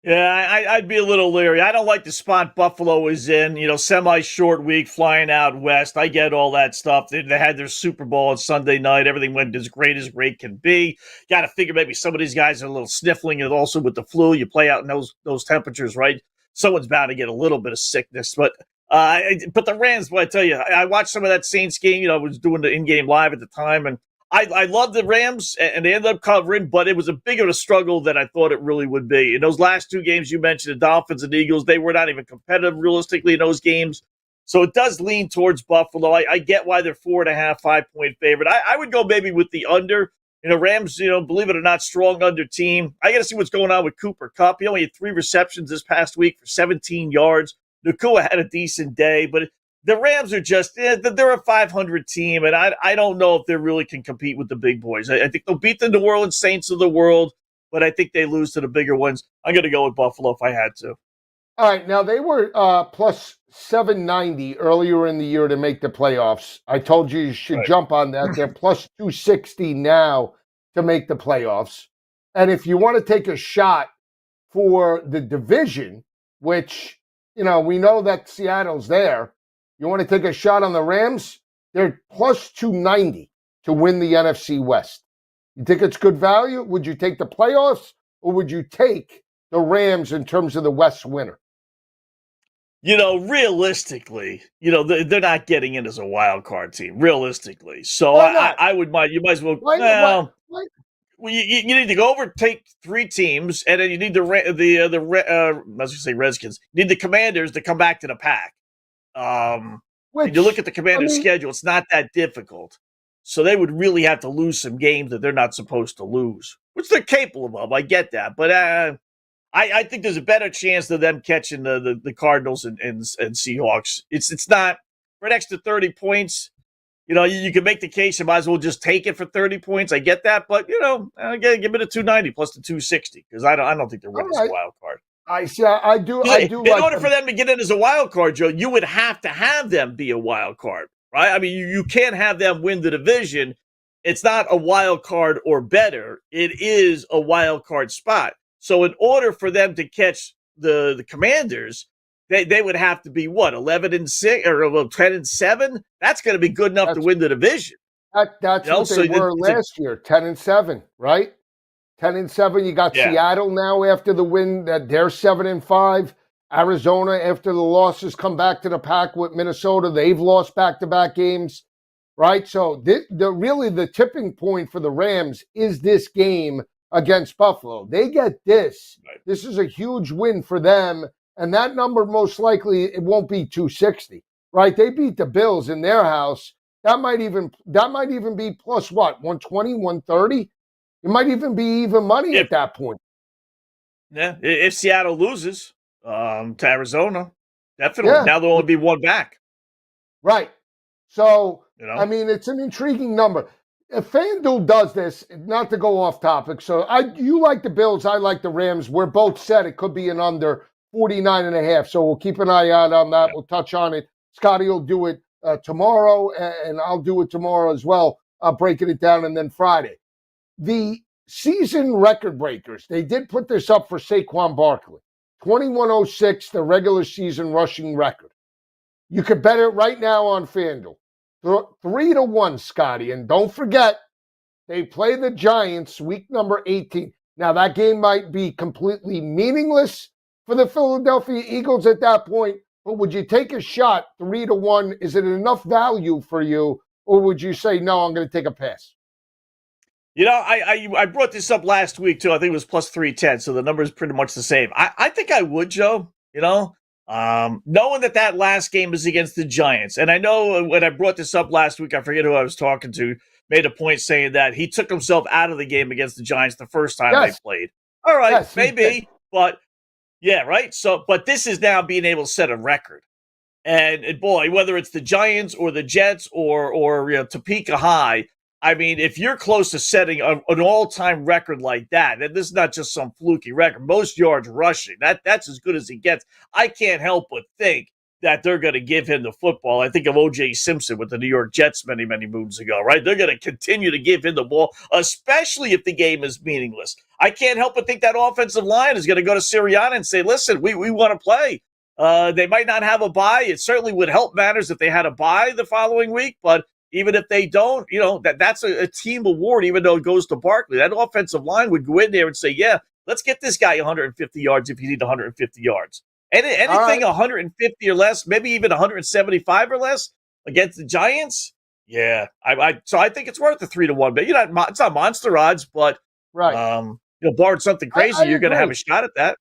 Yeah, I'd be a little leery. I don't like the spot Buffalo is in, semi-short week, flying out west. I get all that stuff. They had their Super Bowl on Sunday night. Everything went as great as great can be. Got to figure maybe some of these guys are a little sniffling, and also with the flu, you play out in those temperatures, right? Someone's bound to get a little bit of sickness. But the Rams, I tell you, I watched some of that Saints game. I was doing the in-game live at the time, and I love the Rams, and they ended up covering, but it was a bigger a struggle than I thought it really would be. In those last 2 games you mentioned, the Dolphins and Eagles, they were not even competitive realistically in those games. So it does lean towards Buffalo. I get why they're 4.5, 5-point favorite. I would go maybe with the under. Rams, believe it or not, strong under team. I got to see what's going on with Cooper Kupp. He only had 3 receptions this past week for 17 yards. Nakua had a decent day, but the Rams are just, they're a 500 team, and I don't know if they really can compete with the big boys. I think they'll beat the New Orleans Saints of the world, but I think they lose to the bigger ones. I'm going to go with Buffalo if I had to. All right, now they were plus 790 earlier in the year to make the playoffs. I told you should jump on that. They're plus 260 now. to make the playoffs. And if you want to take a shot for the division, which, we know that Seattle's there, you want to take a shot on the Rams, they're plus 290 to win the NFC West. You think it's good value? Would you take the playoffs, or would you take the Rams in terms of the West winner? Realistically, they're not getting in as a wild card team, realistically. So I would mind, you might as well, well, you need to go overtake 3 teams, and then you need I was going to say Redskins, you need the Commanders to come back to the pack. When you look at the Commanders' schedule, it's not that difficult. So they would really have to lose some games that they're not supposed to lose, which they're capable of. I get that. But I think there's a better chance of them catching the Cardinals and Seahawks. It's not for an extra 30 points. You can make the case you might as well just take it for 30 points. I get that, but again, give it a 290 plus the 260 because I don't think they're winning as a wild card. I do. In order for them to get in as a wild card, Joe, you would have to have them be a wild card, right? I mean, you can't have them win the division. It's not a wild card or better. It is a wild card spot. So in order for them to catch the Commanders, they would have to be 11-6 or 10-7. That's going to be good enough to win the division. That's what they were last year, 10-7, right? 10-7. You got Seattle now after the win that they're 7-5. Arizona after the losses come back to the pack with Minnesota. They've lost back-to-back games, right? So really the tipping point for the Rams is this game against Buffalo. They get this. Right. This is a huge win for them. And that number, most likely, it won't be 260, right? They beat the Bills in their house. That might even be plus what, 120, 130? It might even be even money at that point. Yeah, if Seattle loses to Arizona, definitely. Yeah. Now there'll only be one back. Right. So, I mean, it's an intriguing number. If FanDuel does this, not to go off topic, so you like the Bills, I like the Rams. We're both set. It could be an under 49.5. So we'll keep an eye out on that. Yeah. We'll touch on it. Scotty will do it tomorrow, and I'll do it tomorrow as well, breaking it down, and then Friday. The season record breakers, they did put this up for Saquon Barkley. 2106, the regular season rushing record. You could bet it right now on FanDuel. 3-1, Scotty. And don't forget, they play the Giants week number 18. Now, that game might be completely meaningless for the Philadelphia Eagles at that point, but would you take a shot 3-1? Is it enough value for you, or would you say, no, I'm going to take a pass? I brought this up last week, too. I think it was plus 310, so the number is pretty much the same. I think I would, Joe, knowing that last game is against the Giants. And I know when I brought this up last week, I forget who I was talking to, made a point saying that he took himself out of the game against the Giants the first time they played. All right, maybe, but yeah, right? So, but this is now being able to set a record. And boy, whether it's the Giants or the Jets or Topeka High, I mean, if you're close to setting an all-time record like that, and this is not just some fluky record, most yards rushing, that's as good as he gets. I can't help but think that they're going to give him the football. I think of O.J. Simpson with the New York Jets many, many moons ago, right? They're going to continue to give him the ball, especially if the game is meaningless. I can't help but think that offensive line is going to go to Sirianni and say, listen, we want to play. They might not have a bye. It certainly would help matters if they had a bye the following week, but even if they don't, that's a team award, even though it goes to Barkley. That offensive line would go in there and say, yeah, let's get this guy 150 yards if you need 150 yards. Anything 150 or less, maybe even 175 or less against the Giants, yeah. So I think it's worth the 3-1. But it's not monster odds, but barring something crazy, you're going to have a shot at that.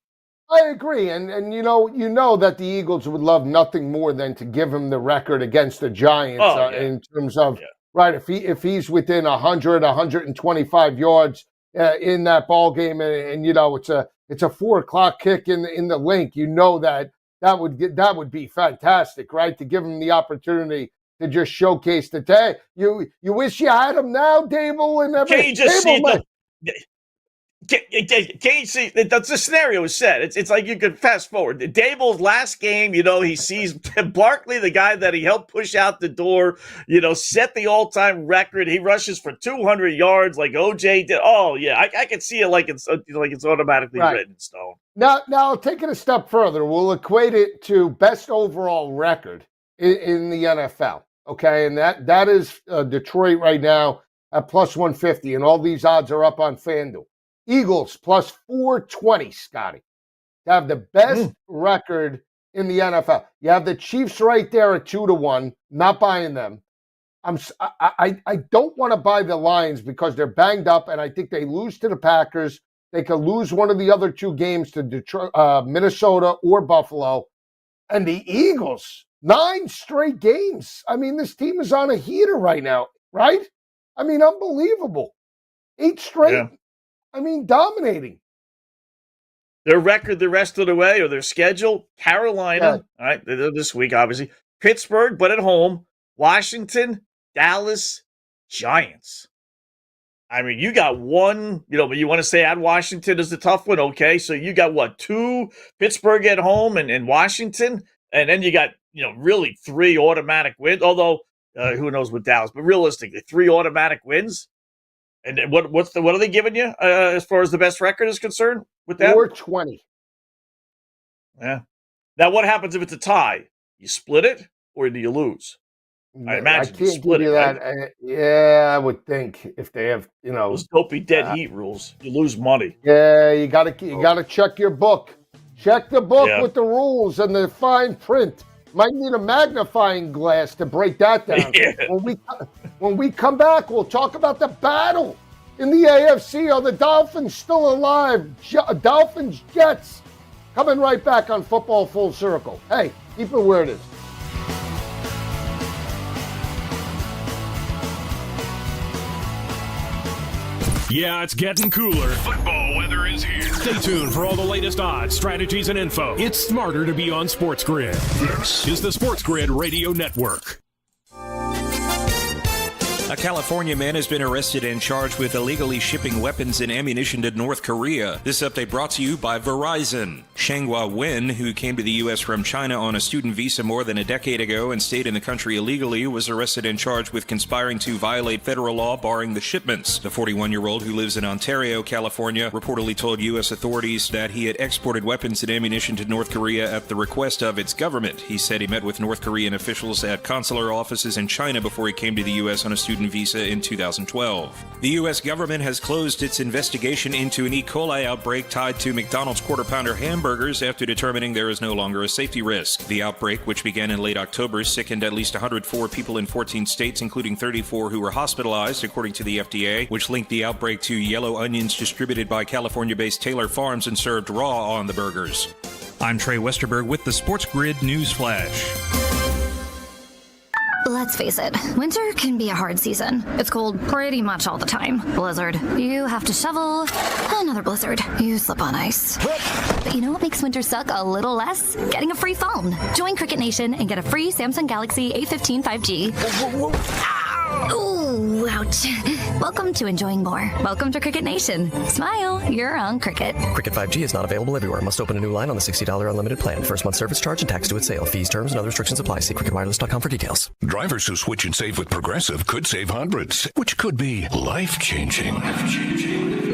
I agree, and you know that the Eagles would love nothing more than to give him the record against the Giants in terms of right. If he's within 100, 125 yards in that ball game, and it's a 4:00 kick in the link, that would be fantastic, right? To give him the opportunity to just showcase the day. You wish you had him now, Dable, and everything. Can you just see Can't you see? That's the scenario is set. It's like you could fast forward. Dable's last game, he sees Barkley, the guy that he helped push out the door, set the all-time record. He rushes for 200 yards like OJ did. Oh, yeah, I can see it like it's automatically written in stone. Now, take it a step further. We'll equate it to best overall record in the NFL, okay? And that is Detroit right now at plus 150, and all these odds are up on FanDuel. Eagles plus 420, Scotty, to have the best record in the NFL. You have the Chiefs right there at 2-1. Not buying them. I don't want to buy the Lions because they're banged up, and I think they lose to the Packers. They could lose one of the other two games to Detroit, Minnesota or Buffalo. And the Eagles, 9 straight games. I mean, this team is on a heater right now, right? I mean, unbelievable. 8 straight. Yeah. I mean, dominating. Their record the rest of the way, or their schedule, Carolina, all right, this week, obviously. Pittsburgh, but at home. Washington, Dallas, Giants. I mean, you got one, but you want to say add Washington as the tough one, okay? So you got, 2 Pittsburgh at home and Washington, and then you got, really 3 automatic wins, although who knows with Dallas, but realistically, 3 automatic wins. And what are they giving you as far as the best record is concerned with that? 420. Yeah. Now, what happens if it's a tie? You split it, or do you lose? I imagine you split it. That. Right? Yeah, I would think if they have, those dopey dead heat rules, you lose money. Yeah, you gotta check your book. Check the book with the rules and the fine print. Might need a magnifying glass to break that down. Yeah. When we come back, we'll talk about the battle in the AFC. Are the Dolphins still alive? Dolphins, Jets. Coming right back on Football Full Circle. Hey, keep it where it is. Yeah, it's getting cooler. Football weather is here. Stay tuned for all the latest odds, strategies, and info. It's smarter to be on SportsGrid. This is the SportsGrid Radio Network. A California man has been arrested and charged with illegally shipping weapons and ammunition to North Korea. This update brought to you by Verizon. Shanghua Wen, who came to the U.S. from China on a student visa more than a decade ago and stayed in the country illegally, was arrested and charged with conspiring to violate federal law barring the shipments. The 41-year-old, who lives in Ontario, California, reportedly told U.S. authorities that he had exported weapons and ammunition to North Korea at the request of its government. He said he met with North Korean officials at consular offices in China before he came to the U.S. on a student visa in 2012. The U.S. government has closed its investigation into an E. coli outbreak tied to McDonald's Quarter Pounder hamburgers after determining there is no longer a safety risk. The outbreak, which began in late October, sickened at least 104 people in 14 states, including 34 who were hospitalized, according to the FDA, which linked the outbreak to yellow onions distributed by California-based Taylor Farms and served raw on the burgers. I'm Trey Westerberg with the SportsGrid News Flash. Let's face it, winter can be a hard season. It's cold pretty much all the time. Blizzard. You have to shovel. Another blizzard. You slip on ice. But you know what makes winter suck a little less? Getting a free phone. Join Cricket Nation and get a free Samsung Galaxy A15 5G. Ooh, ouch. Welcome to enjoying more. Welcome to Cricket Nation. Smile, you're on Cricket. Cricket 5G is not available everywhere. Must open a new line on the $60 unlimited plan. First month service charge and tax due at sale. Fees, terms, and other restrictions apply. See cricketwireless.com for details. Drivers who switch and save with Progressive could save hundreds, which could be life-changing.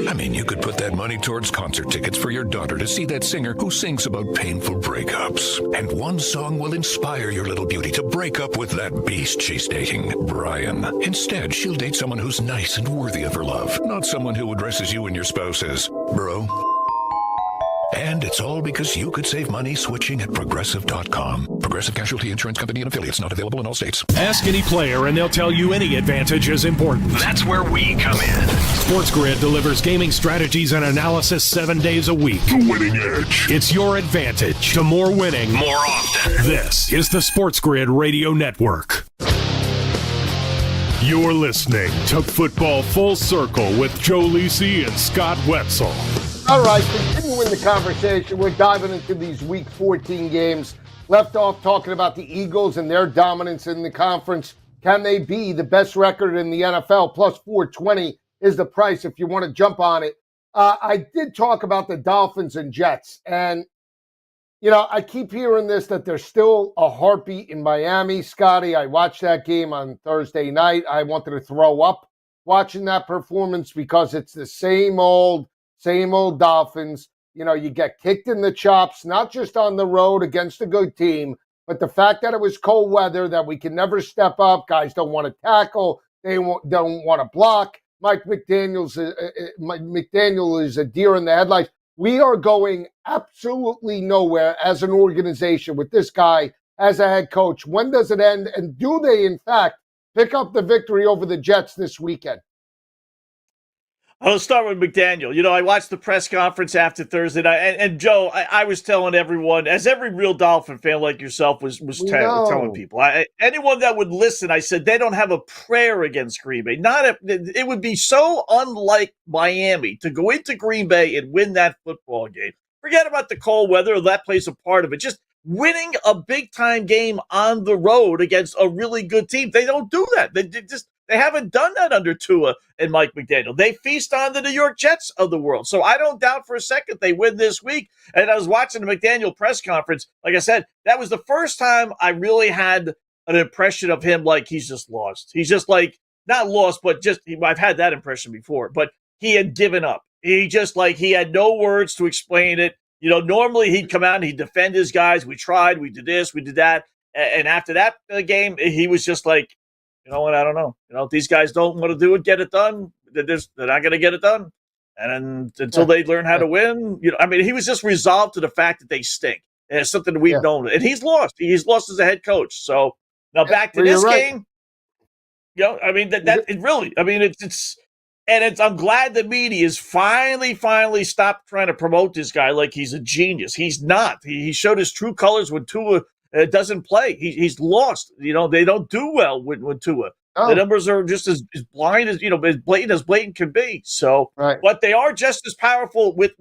I mean, you could put that money towards concert tickets for your daughter to see that singer who sings about painful breakups. And one song will inspire your little beauty to break up with that beast she's dating, Brian. Instead, she'll date someone who's nice and worthy of her love, not someone who addresses you and your spouse as bro. And it's all because you could save money switching at Progressive.com. Progressive Casualty Insurance Company and affiliates, not available in all states. Ask any player and they'll tell you any advantage is important. That's where we come in. SportsGrid delivers gaming strategies and analysis 7 days a week. The winning edge. It's your advantage to more winning more often. This is the SportsGrid Radio Network. You're listening to Football Full Circle with Joe Lisi and Scott Wetzel. All right, continuing the conversation, we're diving into these Week 14 games. Left off talking about the Eagles and their dominance in the conference. Can they be the best record in the NFL? Plus 420 is the price if you want to jump on it. I did talk about the Dolphins and Jets, and I keep hearing this, that there's still a heartbeat in Miami. Scotty, I watched that game on Thursday night. I wanted to throw up watching that performance because it's the same old Dolphins. You get kicked in the chops, not just on the road against a good team, but the fact that it was cold weather, that we can never step up. Guys don't want to tackle. They don't want to block. Mike McDaniel is a deer in the headlights. We are going absolutely nowhere as an organization with this guy as a head coach. When does it end? And do they, in fact, pick up the victory over the Jets this weekend? I'll start with McDaniel. I watched the press conference after Thursday night, and Joe, I was telling everyone, as every real Dolphin fan like yourself was telling people, anyone that would listen, I said they don't have a prayer against Green Bay. It would be so unlike Miami to go into Green Bay and win that football game. Forget about the cold weather; that plays a part of it. Just winning a big time game on the road against a really good team. They don't do that. They haven't done that under Tua and Mike McDaniel. They feast on the New York Jets of the world. So I don't doubt for a second they win this week. And I was watching the McDaniel press conference. Like I said, that was the first time I really had an impression of him like he's just lost. He's just like, not lost, but I've had that impression before. But he had given up. He had no words to explain it. Normally he'd come out and he'd defend his guys. We tried, we did this, we did that. And after that game, he was just like, you know what? I don't know. If these guys don't want to do it, get it done. They're not going to get it done. And until they learn how to win, he was just resolved to the fact that they stink. And it's something that we've known. And he's lost. He's lost as a head coach. So now back to this game. I'm glad the media is finally stopped trying to promote this guy like he's a genius. He's not. He showed his true colors when Tua doesn't play. He's lost. They don't do well with Tua. Oh. The numbers are just as blind as as blatant can be. So, but they are just as powerful with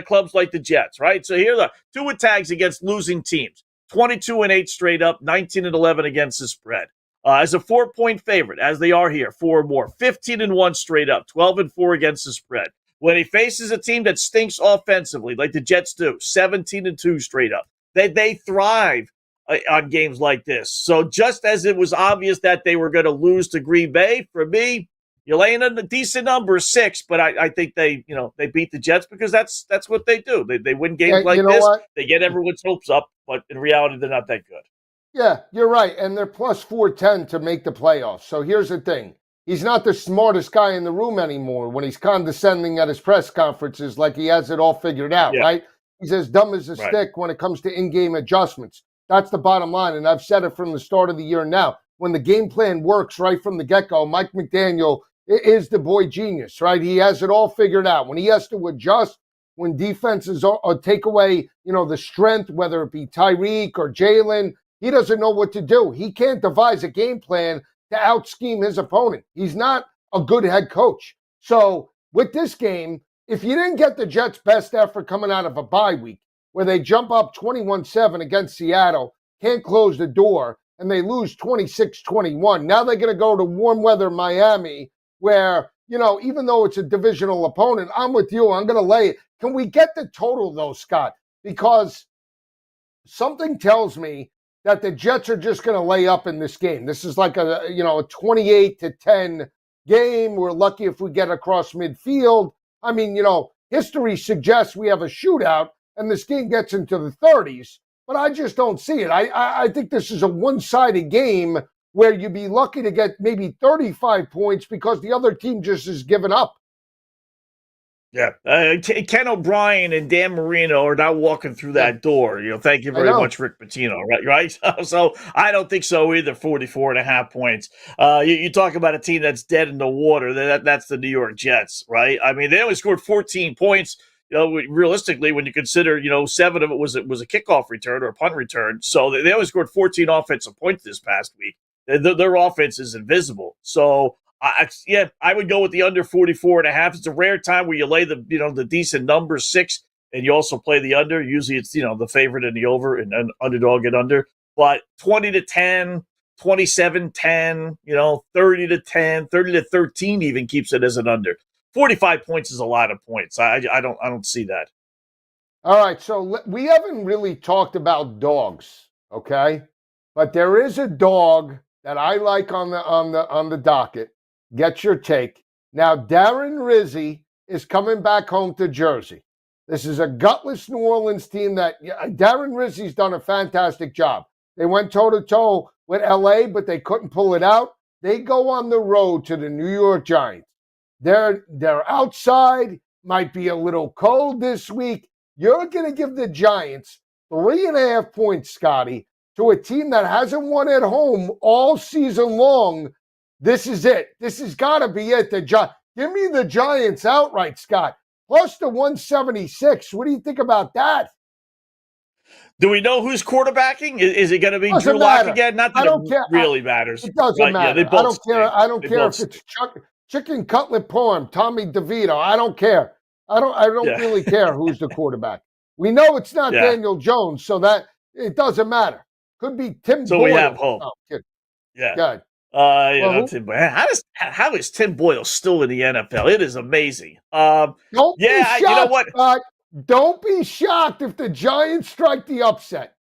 clubs like the Jets, right? So here are the Tua tags against losing teams: 22-8 straight up, 19-11 against the spread. As a 4-point favorite, as they are here, 4 or more, 15-1 straight up, 12-4 against the spread. When he faces a team that stinks offensively, like the Jets do, 17-2 straight up. They thrive on games like this. So just as it was obvious that they were going to lose to Green Bay, for me, you're laying in a decent number, 6, but I think they beat the Jets because that's what they do. They win games like this. What? They get everyone's hopes up, but in reality, they're not that good. Yeah, you're right. And they're plus 410 to make the playoffs. So here's the thing. He's not the smartest guy in the room anymore when he's condescending at his press conferences like he has it all figured out, right? He's as dumb as a stick when it comes to in-game adjustments. That's the bottom line. And I've said it from the start of the year now. When the game plan works right from the get-go, Mike McDaniel is the boy genius, right? He has it all figured out. When he has to adjust, when defenses take away, the strength, whether it be Tyreek or Jalen, he doesn't know what to do. He can't devise a game plan to out-scheme his opponent. He's not a good head coach. So with this game, if you didn't get the Jets' best effort coming out of a bye week, where they jump up 21-7 against Seattle, can't close the door, and they lose 26-21, now they're going to go to warm weather Miami, where, even though it's a divisional opponent, I'm with you. I'm going to lay it. Can we get the total, though, Scott? Because something tells me that the Jets are just going to lay up in this game. This is like a 28-10 game. We're lucky if we get across midfield. I mean, history suggests we have a shootout and this game gets into the 30s, but I just don't see it. I think this is a one-sided game where you'd be lucky to get maybe 35 points because the other team just has given up. Yeah, Ken O'Brien and Dan Marino are not walking through that door. Thank you very much, Rick Pitino. Right. So I don't think so either. 44.5 points. You talk about a team that's dead in the water. That's the New York Jets, right? I mean, they only scored 14 points. Realistically, when you consider, 7 of it was a kickoff return or a punt return. So they only scored 14 offensive points this past week. Their offense is invisible. So. I would go with the under 44.5. It's a rare time where you lay the decent number 6, and you also play the under. Usually it's the favorite and the over and underdog and under. But 20-10, 27-10, 30-10, 30-13 even keeps it as an under. 45 points is a lot of points. I don't see that. All right, so we haven't really talked about dogs, okay? But there is a dog that I like on the docket. Get your take. Now, Darren Rizzi is coming back home to Jersey. This is a gutless New Orleans team that Darren Rizzi's done a fantastic job. They went toe-to-toe with LA, but they couldn't pull it out. They go on the road to the New York Giants. They're outside, might be a little cold this week. You're going to give the Giants 3.5 points, Scotty, to a team that hasn't won at home all season long. This is it. This has got to be it. Give me the Giants outright, Scott. Plus the 176. What do you think about that? Do we know who's quarterbacking? Is it going to be Doesn't Drew Lock matter. again? Not that it really matters. It doesn't Right, matter. yeah, I don't care. I don't care if it's chicken cutlet parm, Tommy DeVito. I don't care. I don't really care who's the quarterback. We know it's not Daniel Jones, so that it doesn't matter. Could be Tim Boyle. So we have hope. Oh, kidding. Yeah. Good. Tim Boyle. How is Tim Boyle still in the NFL? It is amazing. Don't be shocked, you know what? Don't be shocked if the Giants strike the upset.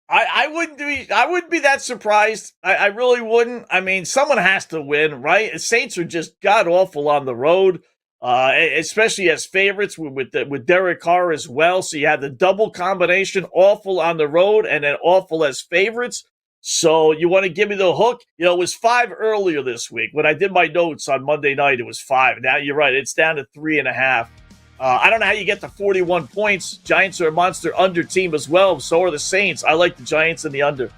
I wouldn't be that surprised. I really wouldn't. I mean, someone has to win, right? Saints are just god awful on the road, especially as favorites with Derek Carr as well. So you have the double combination: awful on the road and then awful as favorites. So you want to give me the hook? It was 5 earlier this week. When I did my notes on Monday night, it was 5. Now you're right; it's down to 3.5. I don't know how you get to 41 points. Giants are a monster under team as well. So are the Saints. I like the Giants in the under.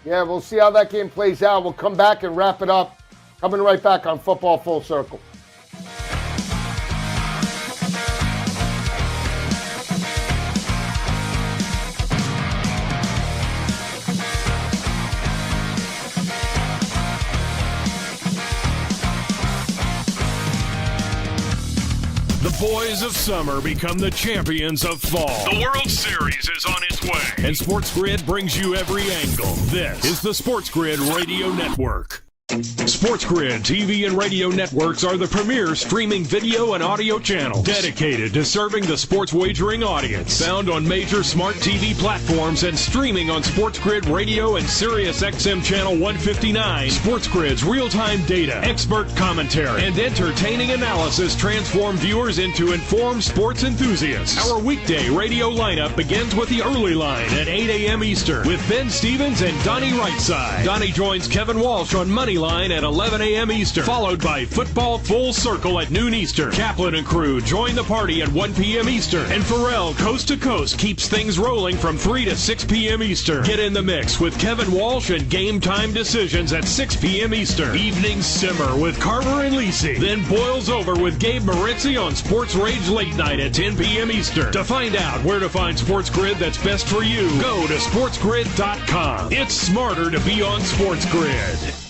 Yeah, we'll see how that game plays out. We'll come back and wrap it up. Coming right back on Football Full Circle. The boys of summer become the champions of fall. The World Series is on its way. And SportsGrid brings you every angle. This is the SportsGrid Radio Network. SportsGrid TV and radio networks are the premier streaming video and audio channels dedicated to serving the sports wagering audience. Found on major smart TV platforms and streaming on SportsGrid Radio and SiriusXM Channel 159. SportsGrid's real-time data, expert commentary, and entertaining analysis transform viewers into informed sports enthusiasts. Our weekday radio lineup begins with the early line at 8 a.m. Eastern with Ben Stevens and Donnie Rightside. Donnie joins Kevin Walsh on Moneyline at 11 a.m. Eastern, followed by Football Full Circle at noon Eastern. Kaplan and crew join the party at 1 p.m. Eastern. And Pharrell Coast to Coast keeps things rolling from 3 to 6 p.m. Eastern. Get in the mix with Kevin Walsh and Game Time Decisions at 6 p.m. Eastern. Evenings simmer with Carver and Lisi. Then boils over with Gabe Moritzi on Sports Rage Late Night at 10 p.m. Eastern. To find out where to find SportsGrid that's best for you, go to sportsgrid.com. It's smarter to be on SportsGrid.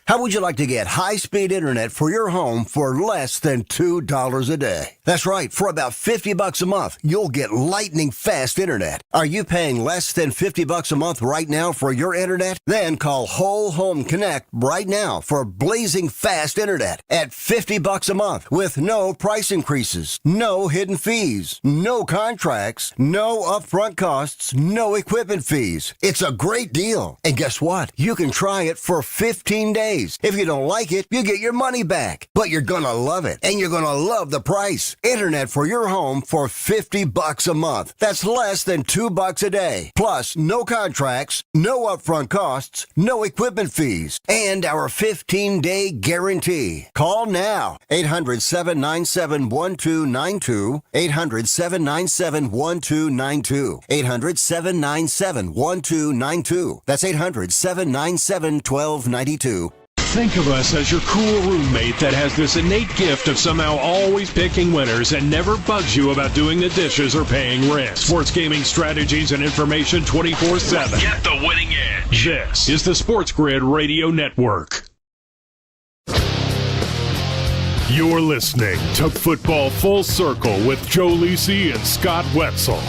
How would you like to get high-speed internet for your home for less than $2 a day? That's right. For about $50 a month, you'll get lightning fast internet. Are you paying less than $50 a month right now for your internet? Then call Whole Home Connect right now for blazing fast internet at $50 a month with no price increases, no hidden fees, no contracts, no upfront costs, no equipment fees. It's a great deal. And guess what? You can try it for 15 days. If you don't like it, you get your money back. But you're gonna love it, and you're gonna love the price. Internet for your home for $50 a month. That's less than $2 a day. Plus, no contracts, no upfront costs, no equipment fees, and our 15-day guarantee. Call now. 800-797-1292. 800-797-1292. 800-797-1292. That's 800-797-1292. Think of us as your cool roommate that has this innate gift of somehow always picking winners and never bugs you about doing the dishes or paying rent. Sports gaming strategies and information 24/7. Get the winning edge. This is the SportsGrid Radio Network. You're listening to Football Full Circle with Joe Lisi and Scott Wetzel.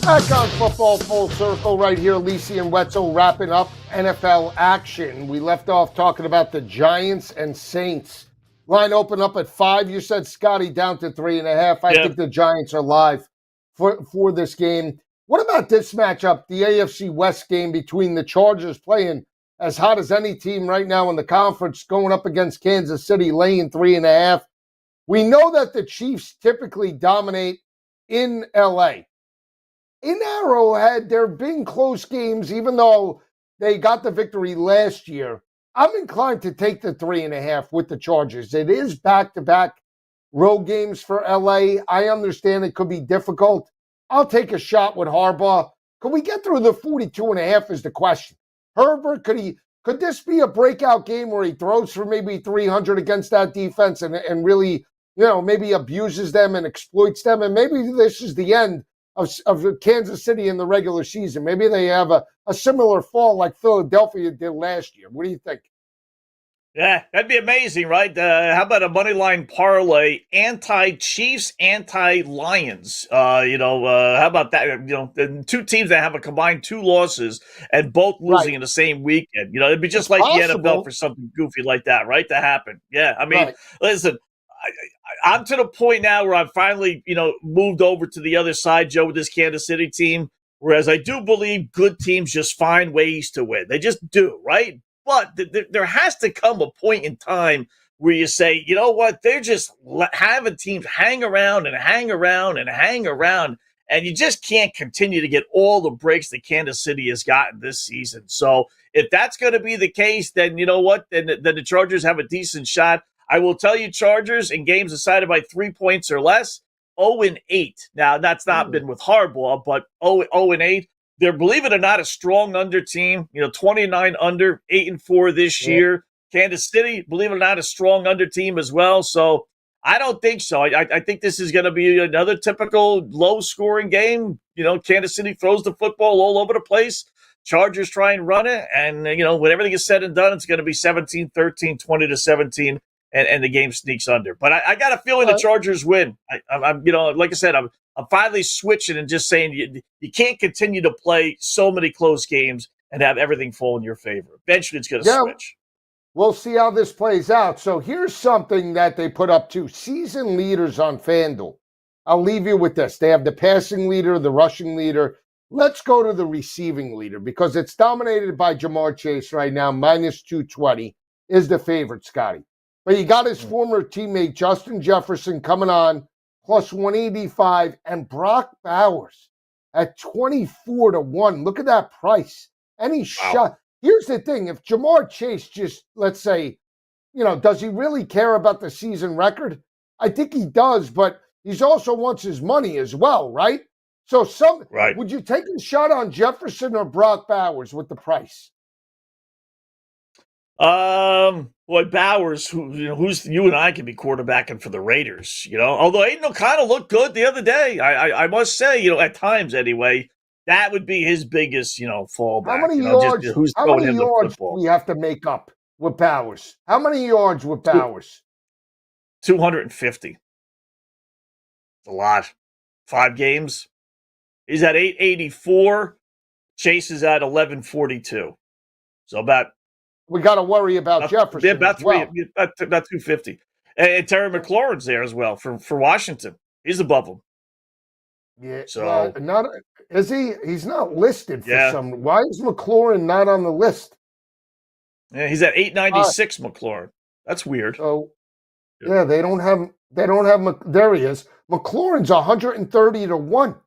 Back on Football Full Circle right here, Lisi and Wetzel wrapping up NFL action. We left off talking about the Giants and Saints. Line open up at 5. You said, Scotty, down to 3.5. I think the Giants are live for this game. What about this matchup, the AFC West game between the Chargers playing as hot as any team right now in the conference, going up against Kansas City, laying 3.5? We know that the Chiefs typically dominate in LA. In Arrowhead, there have been close games, even though they got the victory last year. I'm inclined to take the 3.5 with the Chargers. It is back-to-back road games for LA. I understand it could be difficult. I'll take a shot with Harbaugh. Could we get through the 42.5 is the question. Herbert, could this be a breakout game where he throws for maybe 300 against that defense and really, maybe abuses them and exploits them? And maybe this is the end of Kansas City in the regular season. Maybe they have a similar fall like Philadelphia did last year. What do you think? Yeah, that'd be amazing, right? How about a money line parlay, anti-Chiefs, anti-Lions? How about that? The two teams that have a combined 2 losses and both losing in the same weekend. It'd be just like the NFL for something goofy like that, right? To happen. Yeah, I mean, listen, I'm to the point now where I've finally, moved over to the other side, Joe, with this Kansas City team. Whereas I do believe good teams just find ways to win. They just do, right? But there has to come a point in time where you say, you know what? They're just having teams hang around and hang around and hang around. And you just can't continue to get all the breaks that Kansas City has gotten this season. So if that's going to be the case, then you know what? Then the Chargers have a decent shot. I will tell you, Chargers in games decided by 3 points or less, 0-8. Now, that's not been with Harbaugh, but 0-8. They're, believe it or not, a strong under team. 29 under, 8-4 this year. Kansas City, believe it or not, a strong under team as well. So I don't think so. I think this is going to be another typical low-scoring game. Kansas City throws the football all over the place. Chargers try and run it. And, when everything is said and done, it's going to be 17-13, 20-17. And the game sneaks under. But I got a feeling the Chargers win. I'm like I said, I'm finally switching and just saying you can't continue to play so many close games and have everything fall in your favor. Eventually, it's going to switch. We'll see how this plays out. So here's something that they put up to season leaders on FanDuel. I'll leave you with this. They have the passing leader, the rushing leader. Let's go to the receiving leader because it's dominated by Jamar Chase right now. Minus 220 is the favorite, Scotty. But you got his former teammate, Justin Jefferson, coming on, plus 185, and Brock Bowers at 24-1. Look at that price. Any shot. Here's the thing. If Jamar Chase just, let's say, does he really care about the season record? I think he does, but he also wants his money as well, right? So would you take a shot on Jefferson or Brock Bowers with the price? Boy, Bowers, who's you and I can be quarterbacking for the Raiders, although Aiden kind of looked good the other day. I must say, at times anyway, that would be his biggest, fallback. How many yards, do we have to make up with Bowers? How many yards with Bowers? 250. It's a lot. 5 games. He's at 884. Chase is at 1142. So we got to worry about Jefferson. About 250. And Terry McLaurin's there as well for Washington. He's above him. Yeah. So is he? He's not listed for some. Why is McLaurin not on the list? Yeah, he's at 896. McLaurin. That's weird. So they don't have. There he is. McLaurin's 130-1.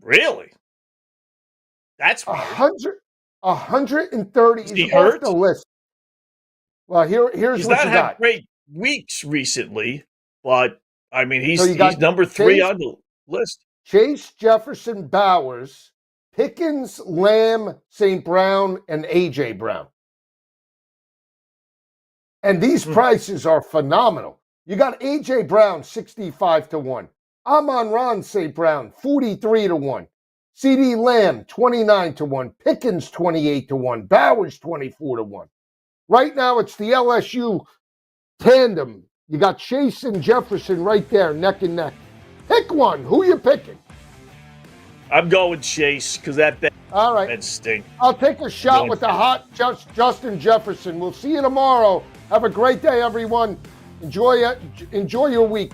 Really? That's weird. 130. He's off the list. Well, here's he's what not you had got. Great weeks recently, but I mean he's number 3 Chase, on the list. Chase, Jefferson, Bowers, Pickens, Lamb, St. Brown, and A.J. Brown. And these prices are phenomenal. You got A.J. Brown 65-1. Amon-Ra St. Brown 43-1. C.D. Lamb 29-1. Pickens 28-1. Bowers 24-1. Right now it's the LSU tandem. You got Chase and Jefferson right there, neck and neck. Pick one. Who you picking? I'm going Chase because that bet All right. stink. I'll take a shot with the hot Justin Jefferson. We'll see you tomorrow Have a great day, everyone. Enjoy your week.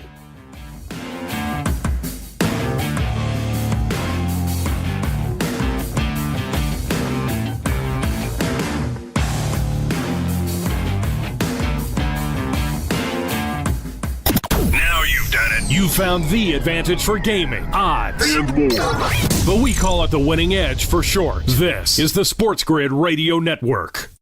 Now you've done it. You found the advantage for gaming, odds, and more. But we call it the winning edge for short. This is the SportsGrid Radio Network.